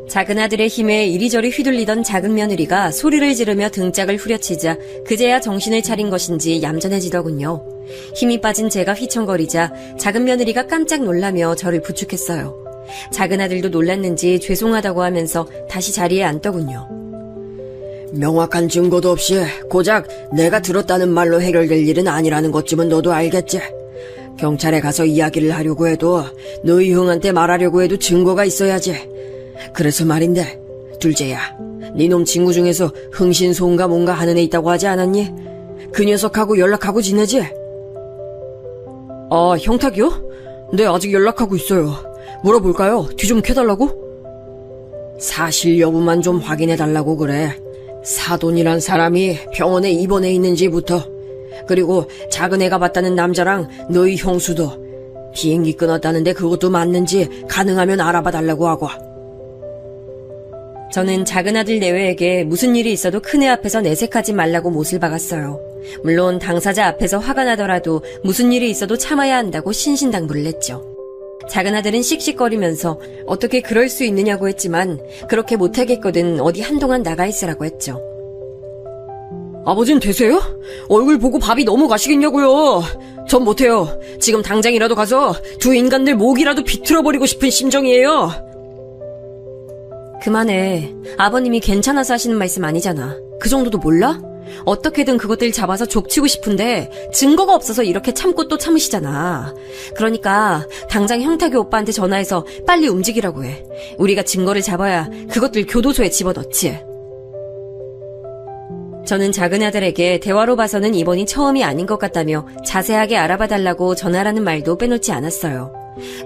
작은 아들의 힘에 이리저리 휘둘리던 작은 며느리가 소리를 지르며 등짝을 후려치자 그제야 정신을 차린 것인지 얌전해지더군요. 힘이 빠진 제가 휘청거리자 작은 며느리가 깜짝 놀라며 저를 부축했어요. 작은 아들도 놀랐는지 죄송하다고 하면서 다시 자리에 앉더군요. 명확한 증거도 없이 고작 내가 들었다는 말로 해결될 일은 아니라는 것쯤은 너도 알겠지? 경찰에 가서 이야기를 하려고 해도 너희 형한테 말하려고 해도 증거가 있어야지. 그래서 말인데, 둘째야, 네 놈 친구 중에서 흥신소인가 뭔가 하는 애 있다고 하지 않았니? 그 녀석하고 연락하고 지내지? 아, 형탁이요? 네, 아직 연락하고 있어요. 물어볼까요? 뒤 좀 캐달라고? 사실 여부만 좀 확인해달라고 그래. 사돈이란 사람이 병원에 입원해 있는지부터, 그리고 작은 애가 봤다는 남자랑 너희 형수도 비행기 끊었다는데 그것도 맞는지 가능하면 알아봐달라고 하고. 저는 작은 아들 내외에게 무슨 일이 있어도 큰애 앞에서 내색하지 말라고 못을 박았어요. 물론 당사자 앞에서 화가 나더라도 무슨 일이 있어도 참아야 한다고 신신당부를 했죠. 작은 아들은 씩씩거리면서 어떻게 그럴 수 있느냐고 했지만 그렇게 못하겠거든 어디 한동안 나가 있으라고 했죠. 아버진 되세요? 얼굴 보고 밥이 넘어가시겠냐고요. 전 못해요. 지금 당장이라도 가서 두 인간들 목이라도 비틀어버리고 싶은 심정이에요. 그만해. 아버님이 괜찮아서 하시는 말씀 아니잖아. 그 정도도 몰라? 어떻게든 그것들 잡아서 족치고 싶은데 증거가 없어서 이렇게 참고 또 참으시잖아. 그러니까 당장 형탁이 오빠한테 전화해서 빨리 움직이라고 해. 우리가 증거를 잡아야 그것들 교도소에 집어넣지. 저는 작은 아들에게 대화로 봐서는 이번이 처음이 아닌 것 같다며 자세하게 알아봐달라고 전화라는 말도 빼놓지 않았어요.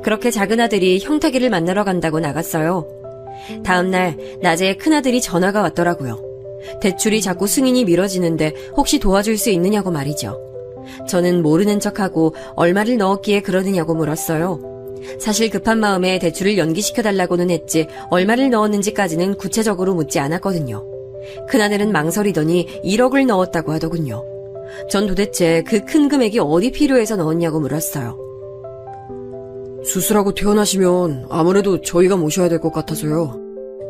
그렇게 작은 아들이 형탁이를 만나러 간다고 나갔어요. 다음날 낮에 큰아들이 전화가 왔더라고요. 대출이 자꾸 승인이 미뤄지는데 혹시 도와줄 수 있느냐고 말이죠. 저는 모르는 척하고 얼마를 넣었기에 그러느냐고 물었어요. 사실 급한 마음에 대출을 연기시켜달라고는 했지 얼마를 넣었는지까지는 구체적으로 묻지 않았거든요. 큰아들은 망설이더니 1억을 넣었다고 하더군요. 전 도대체 그 큰 금액이 어디 필요해서 넣었냐고 물었어요. 수술하고 퇴원하시면 아무래도 저희가 모셔야 될 것 같아서요.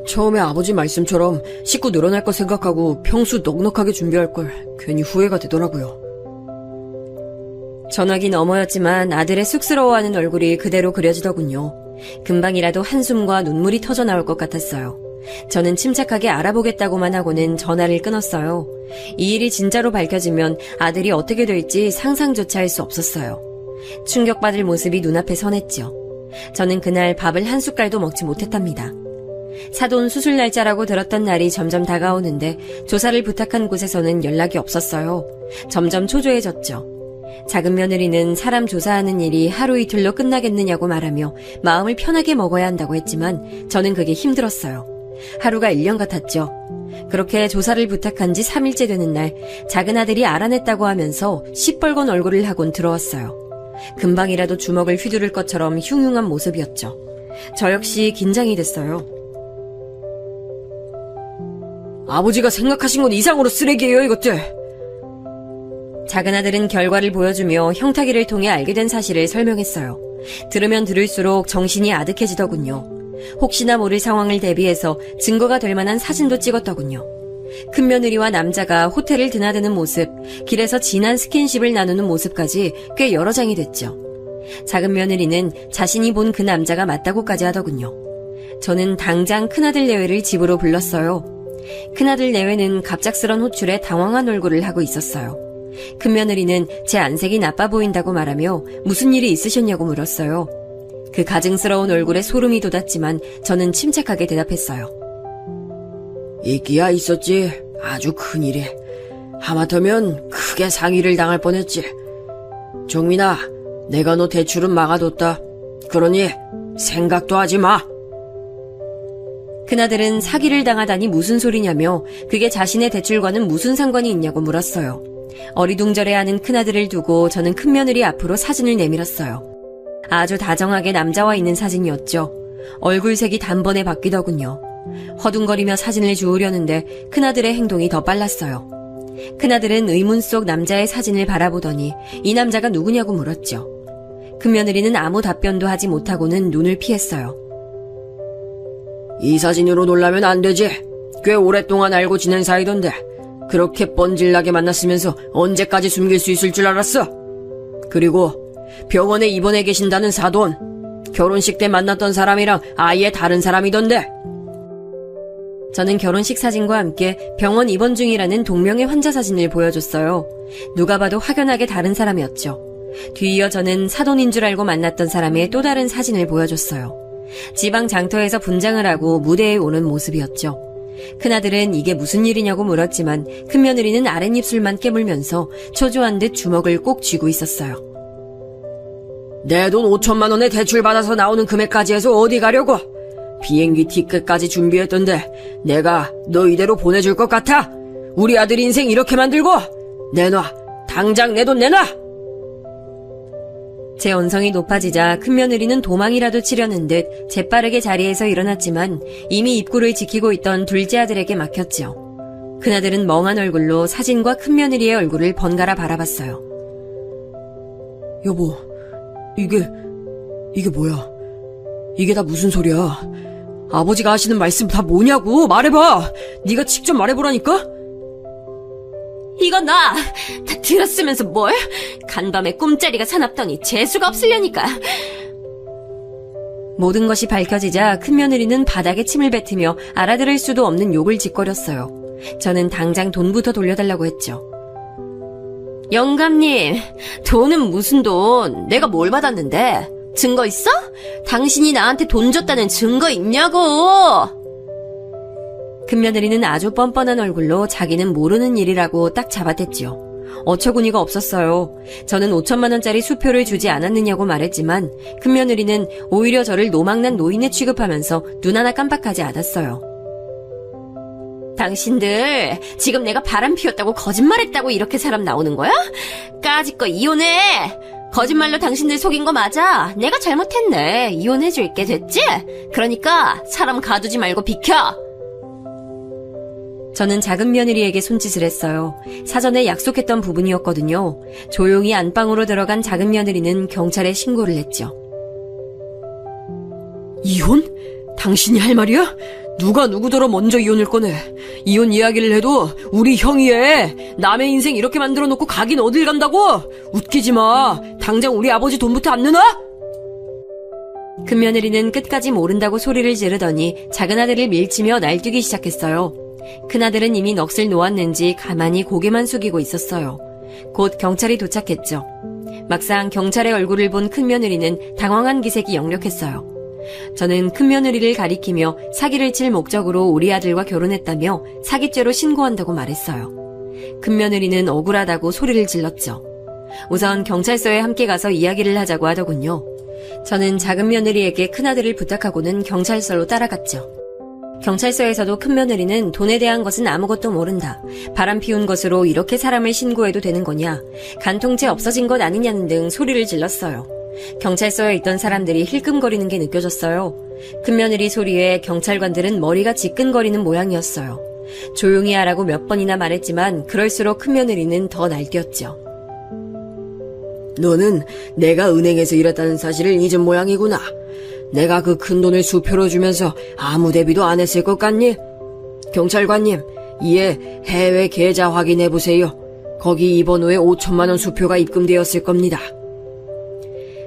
처음에 아버지 말씀처럼 식구 늘어날 거 생각하고 평수 넉넉하게 준비할 걸 괜히 후회가 되더라고요. 전화기 너머였지만 아들의 쑥스러워하는 얼굴이 그대로 그려지더군요. 금방이라도 한숨과 눈물이 터져 나올 것 같았어요. 저는 침착하게 알아보겠다고만 하고는 전화를 끊었어요. 이 일이 진짜로 밝혀지면 아들이 어떻게 될지 상상조차 할 수 없었어요. 충격받을 모습이 눈앞에 선했죠. 저는 그날 밥을 한 숟갈도 먹지 못했답니다. 사돈 수술 날짜라고 들었던 날이 점점 다가오는데 조사를 부탁한 곳에서는 연락이 없었어요. 점점 초조해졌죠. 작은 며느리는 사람 조사하는 일이 하루 이틀로 끝나겠느냐고 말하며 마음을 편하게 먹어야 한다고 했지만 저는 그게 힘들었어요. 하루가 1년 같았죠. 그렇게 조사를 부탁한 지 3일째 되는 날 작은 아들이 알아냈다고 하면서 시뻘건 얼굴을 하곤 들어왔어요. 금방이라도 주먹을 휘두를 것처럼 흉흉한 모습이었죠. 저 역시 긴장이 됐어요. 아버지가 생각하신 것 이상으로 쓰레기예요, 이것들. 작은 아들은 결과를 보여주며 형탁이를 통해 알게 된 사실을 설명했어요. 들으면 들을수록 정신이 아득해지더군요. 혹시나 모를 상황을 대비해서 증거가 될 만한 사진도 찍었더군요. 큰며느리와 남자가 호텔을 드나드는 모습, 길에서 진한 스킨십을 나누는 모습까지 꽤 여러 장이 됐죠. 작은 며느리는 자신이 본 그 남자가 맞다고까지 하더군요. 저는 당장 큰아들 내외를 집으로 불렀어요. 큰아들 내외는 갑작스런 호출에 당황한 얼굴을 하고 있었어요. 큰며느리는 제 안색이 나빠 보인다고 말하며 무슨 일이 있으셨냐고 물었어요. 그 가증스러운 얼굴에 소름이 돋았지만 저는 침착하게 대답했어요. 있기야 있었지. 아주 큰일이. 하마터면 크게 상의를 당할 뻔했지. 정민아, 내가 너 대출은 막아뒀다. 그러니 생각도 하지 마. 큰아들은 사기를 당하다니 무슨 소리냐며 그게 자신의 대출과는 무슨 상관이 있냐고 물었어요. 어리둥절해하는 큰아들을 두고 저는 큰며느리 앞으로 사진을 내밀었어요. 아주 다정하게 남자와 있는 사진이었죠. 얼굴색이 단번에 바뀌더군요. 허둥거리며 사진을 주우려는데 큰아들의 행동이 더 빨랐어요. 큰아들은 의문 속 남자의 사진을 바라보더니 이 남자가 누구냐고 물었죠. 큰며느리는 아무 답변도 하지 못하고는 눈을 피했어요. 이 사진으로 놀라면 안 되지. 꽤 오랫동안 알고 지낸 사이던데 그렇게 뻔질나게 만났으면서 언제까지 숨길 수 있을 줄 알았어? 그리고 병원에 입원해 계신다는 사돈, 결혼식 때 만났던 사람이랑 아예 다른 사람이던데. 저는 결혼식 사진과 함께 병원 입원 중이라는 동명의 환자 사진을 보여줬어요. 누가 봐도 확연하게 다른 사람이었죠. 뒤이어 저는 사돈인 줄 알고 만났던 사람의 또 다른 사진을 보여줬어요. 지방 장터에서 분장을 하고 무대에 오는 모습이었죠. 큰아들은 이게 무슨 일이냐고 물었지만 큰며느리는 아랫입술만 깨물면서 초조한 듯 주먹을 꼭 쥐고 있었어요. 내 돈 5천만 원에 대출 받아서 나오는 금액까지 해서 어디 가려고? 비행기 티켓까지 준비했던데 내가 너 이대로 보내줄 것 같아? 우리 아들 인생 이렇게 만들고? 내놔! 당장 내 돈 내놔! 제 언성이 높아지자 큰며느리는 도망이라도 치려는 듯 재빠르게 자리에서 일어났지만 이미 입구를 지키고 있던 둘째 아들에게 막혔죠. 큰아들은 멍한 얼굴로 사진과 큰며느리의 얼굴을 번갈아 바라봤어요. 여보, 이게 뭐야? 이게 다 무슨 소리야? 아버지가 하시는 말씀 다 뭐냐고 말해봐! 네가 직접 말해보라니까? 이거 나! 다 들었으면서 뭘? 간밤에 꿈자리가 사납더니 재수가 없으려니까. 모든 것이 밝혀지자 큰며느리는 바닥에 침을 뱉으며 알아들을 수도 없는 욕을 짓거렸어요. 저는 당장 돈부터 돌려달라고 했죠. 영감님, 돈은 무슨 돈? 내가 뭘 받았는데? 증거 있어? 당신이 나한테 돈 줬다는 증거 있냐고! 큰며느리는 아주 뻔뻔한 얼굴로 자기는 모르는 일이라고 딱 잡아댔지요. 어처구니가 없었어요. 저는 5천만 원짜리 수표를 주지 않았느냐고 말했지만 큰며느리는 오히려 저를 노망난 노인에 취급하면서 눈 하나 깜빡하지 않았어요. 당신들 지금 내가 바람 피웠다고 거짓말했다고 이렇게 사람 나오는 거야? 까짓거 이혼해! 거짓말로 당신들 속인 거 맞아. 내가 잘못했네. 이혼해줄게. 됐지? 그러니까 사람 가두지 말고 비켜. 저는 작은 며느리에게 손짓을 했어요. 사전에 약속했던 부분이었거든요. 조용히 안방으로 들어간 작은 며느리는 경찰에 신고를 했죠. 이혼? 당신이 할 말이야? 누가 누구더러 먼저 이혼을 꺼내? 이혼 이야기를 해도 우리 형이 해. 남의 인생 이렇게 만들어 놓고 가긴 어딜 간다고? 웃기지 마. 당장 우리 아버지 돈부터 안 내놔? 큰며느리는 끝까지 모른다고 소리를 지르더니 작은 아들을 밀치며 날뛰기 시작했어요. 큰아들은 이미 넋을 놓았는지 가만히 고개만 숙이고 있었어요. 곧 경찰이 도착했죠. 막상 경찰의 얼굴을 본 큰며느리는 당황한 기색이 역력했어요. 저는 큰며느리를 가리키며 사기를 칠 목적으로 우리 아들과 결혼했다며 사기죄로 신고한다고 말했어요. 큰며느리는 억울하다고 소리를 질렀죠. 우선 경찰서에 함께 가서 이야기를 하자고 하더군요. 저는 작은 며느리에게 큰아들을 부탁하고는 경찰서로 따라갔죠. 경찰서에서도 큰며느리는 돈에 대한 것은 아무것도 모른다. 바람 피운 것으로 이렇게 사람을 신고해도 되는 거냐. 간통죄 없어진 것 아니냐는 등 소리를 질렀어요. 경찰서에 있던 사람들이 힐끔거리는 게 느껴졌어요. 큰며느리 소리에 경찰관들은 머리가 지끈거리는 모양이었어요. 조용히 하라고 몇 번이나 말했지만 그럴수록 큰며느리는 더 날뛰었죠. 너는 내가 은행에서 일했다는 사실을 잊은 모양이구나. 내가 그 큰 돈을 수표로 주면서 아무 대비도 안 했을 것 같니? 경찰관님, 이에 해외 계좌 확인해보세요. 거기 이번 후에 5천만 원 수표가 입금되었을 겁니다.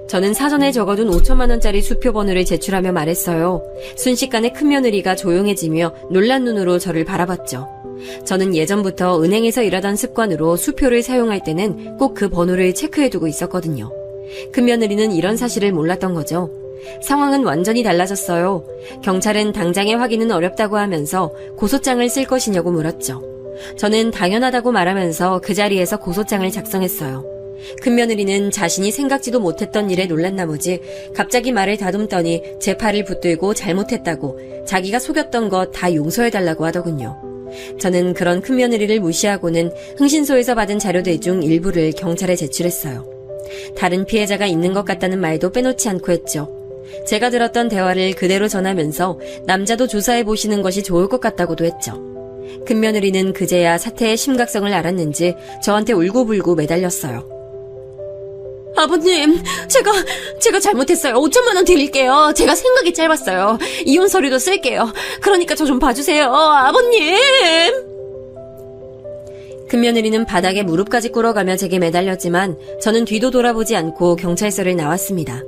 저는 사전에 적어둔 5천만 원짜리 수표 번호를 제출하며 말했어요. 순식간에 큰며느리가 조용해지며 놀란 눈으로 저를 바라봤죠. 저는 예전부터 은행에서 일하던 습관으로 수표를 사용할 때는 꼭 그 번호를 체크해두고 있었거든요. 큰며느리는 이런 사실을 몰랐던 거죠. 상황은 완전히 달라졌어요. 경찰은 당장의 확인은 어렵다고 하면서 고소장을 쓸 것이냐고 물었죠. 저는 당연하다고 말하면서 그 자리에서 고소장을 작성했어요. 큰며느리는 자신이 생각지도 못했던 일에 놀란 나머지 갑자기 말을 다듬더니 제 팔을 붙들고 잘못했다고 자기가 속였던 것 다 용서해달라고 하더군요. 저는 그런 큰며느리를 무시하고는 흥신소에서 받은 자료들 중 일부를 경찰에 제출했어요. 다른 피해자가 있는 것 같다는 말도 빼놓지 않고 했죠. 제가 들었던 대화를 그대로 전하면서 남자도 조사해보시는 것이 좋을 것 같다고도 했죠. 큰며느리는 그제야 사태의 심각성을 알았는지 저한테 울고불고 매달렸어요. 아버님, 제가 잘못했어요. 5천만 원 드릴게요. 제가 생각이 짧았어요. 이혼 서류도 쓸게요. 그러니까 저 좀 봐주세요. 아버님! 큰며느리는 바닥에 무릎까지 꿇어가며 제게 매달렸지만 저는 뒤도 돌아보지 않고 경찰서를 나왔습니다.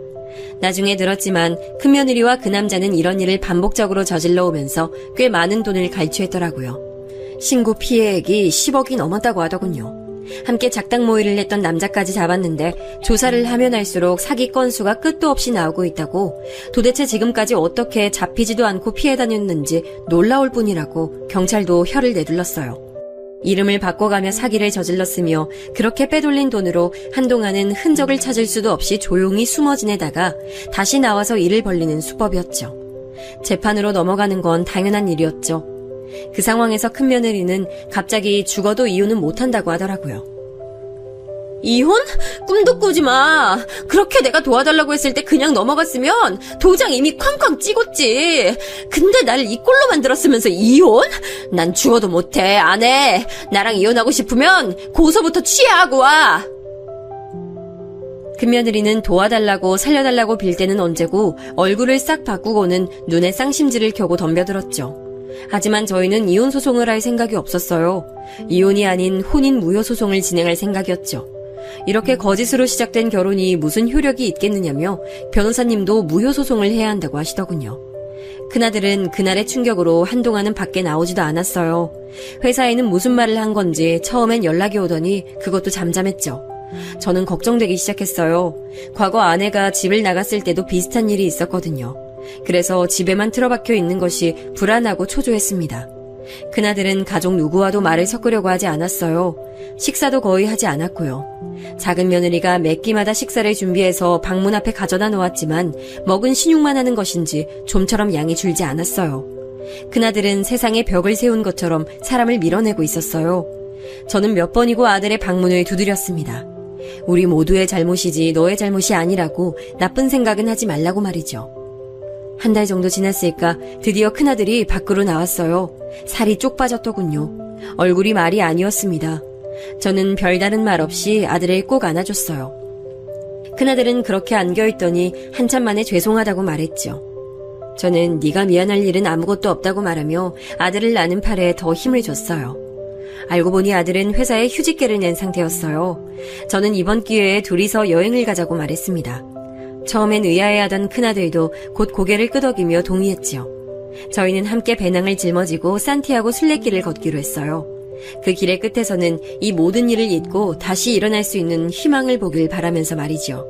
나중에 들었지만 큰며느리와 그 남자는 이런 일을 반복적으로 저질러 오면서 꽤 많은 돈을 갈취했더라고요. 신고 피해액이 10억이 넘었다고 하더군요. 함께 작당 모의를 했던 남자까지 잡았는데 조사를 하면 할수록 사기 건수가 끝도 없이 나오고 있다고, 도대체 지금까지 어떻게 잡히지도 않고 피해 다녔는지 놀라울 뿐이라고 경찰도 혀를 내둘렀어요. 이름을 바꿔가며 사기를 저질렀으며 그렇게 빼돌린 돈으로 한동안은 흔적을 찾을 수도 없이 조용히 숨어 지내다가 다시 나와서 일을 벌리는 수법이었죠. 재판으로 넘어가는 건 당연한 일이었죠. 그 상황에서 큰며느리는 갑자기 죽어도 이혼은 못한다고 하더라고요. 이혼? 꿈도 꾸지 마. 그렇게 내가 도와달라고 했을 때 그냥 넘어갔으면 도장 이미 쾅쾅 찍었지. 근데 날 이 꼴로 만들었으면서 이혼? 난 죽어도 못해. 안 해. 나랑 이혼하고 싶으면 고소부터 취하하고 와. 큰며느리는 도와달라고 살려달라고 빌 때는 언제고 얼굴을 싹 바꾸고는 눈에 쌍심지를 켜고 덤벼들었죠. 하지만 저희는 이혼 소송을 할 생각이 없었어요. 이혼이 아닌 혼인 무효 소송을 진행할 생각이었죠. 이렇게 거짓으로 시작된 결혼이 무슨 효력이 있겠느냐며 변호사님도 무효 소송을 해야 한다고 하시더군요. 큰아들은 그날의 충격으로 한동안은 밖에 나오지도 않았어요. 회사에는 무슨 말을 한 건지 처음엔 연락이 오더니 그것도 잠잠했죠. 저는 걱정되기 시작했어요. 과거 아내가 집을 나갔을 때도 비슷한 일이 있었거든요. 그래서 집에만 틀어박혀 있는 것이 불안하고 초조했습니다. 큰아들은 가족 누구와도 말을 섞으려고 하지 않았어요. 식사도 거의 하지 않았고요. 작은 며느리가 매 끼마다 식사를 준비해서 방문 앞에 가져다 놓았지만 먹은 신용만 하는 것인지 좀처럼 양이 줄지 않았어요. 큰아들은 세상에 벽을 세운 것처럼 사람을 밀어내고 있었어요. 저는 몇 번이고 아들의 방문을 두드렸습니다. 우리 모두의 잘못이지 너의 잘못이 아니라고, 나쁜 생각은 하지 말라고 말이죠. 한 달 정도 지났을까 드디어 큰아들이 밖으로 나왔어요. 살이 쪽 빠졌더군요. 얼굴이 말이 아니었습니다. 저는 별다른 말 없이 아들을 꼭 안아줬어요. 큰아들은 그렇게 안겨있더니 한참 만에 죄송하다고 말했죠. 저는 네가 미안할 일은 아무것도 없다고 말하며 아들을 안은 팔에 더 힘을 줬어요. 알고 보니 아들은 회사에 휴직계를 낸 상태였어요. 저는 이번 기회에 둘이서 여행을 가자고 말했습니다. 처음엔 의아해하던 큰아들도 곧 고개를 끄덕이며 동의했지요. 저희는 함께 배낭을 짊어지고 산티아고 순례길을 걷기로 했어요. 그 길의 끝에서는 이 모든 일을 잊고 다시 일어날 수 있는 희망을 보길 바라면서 말이죠.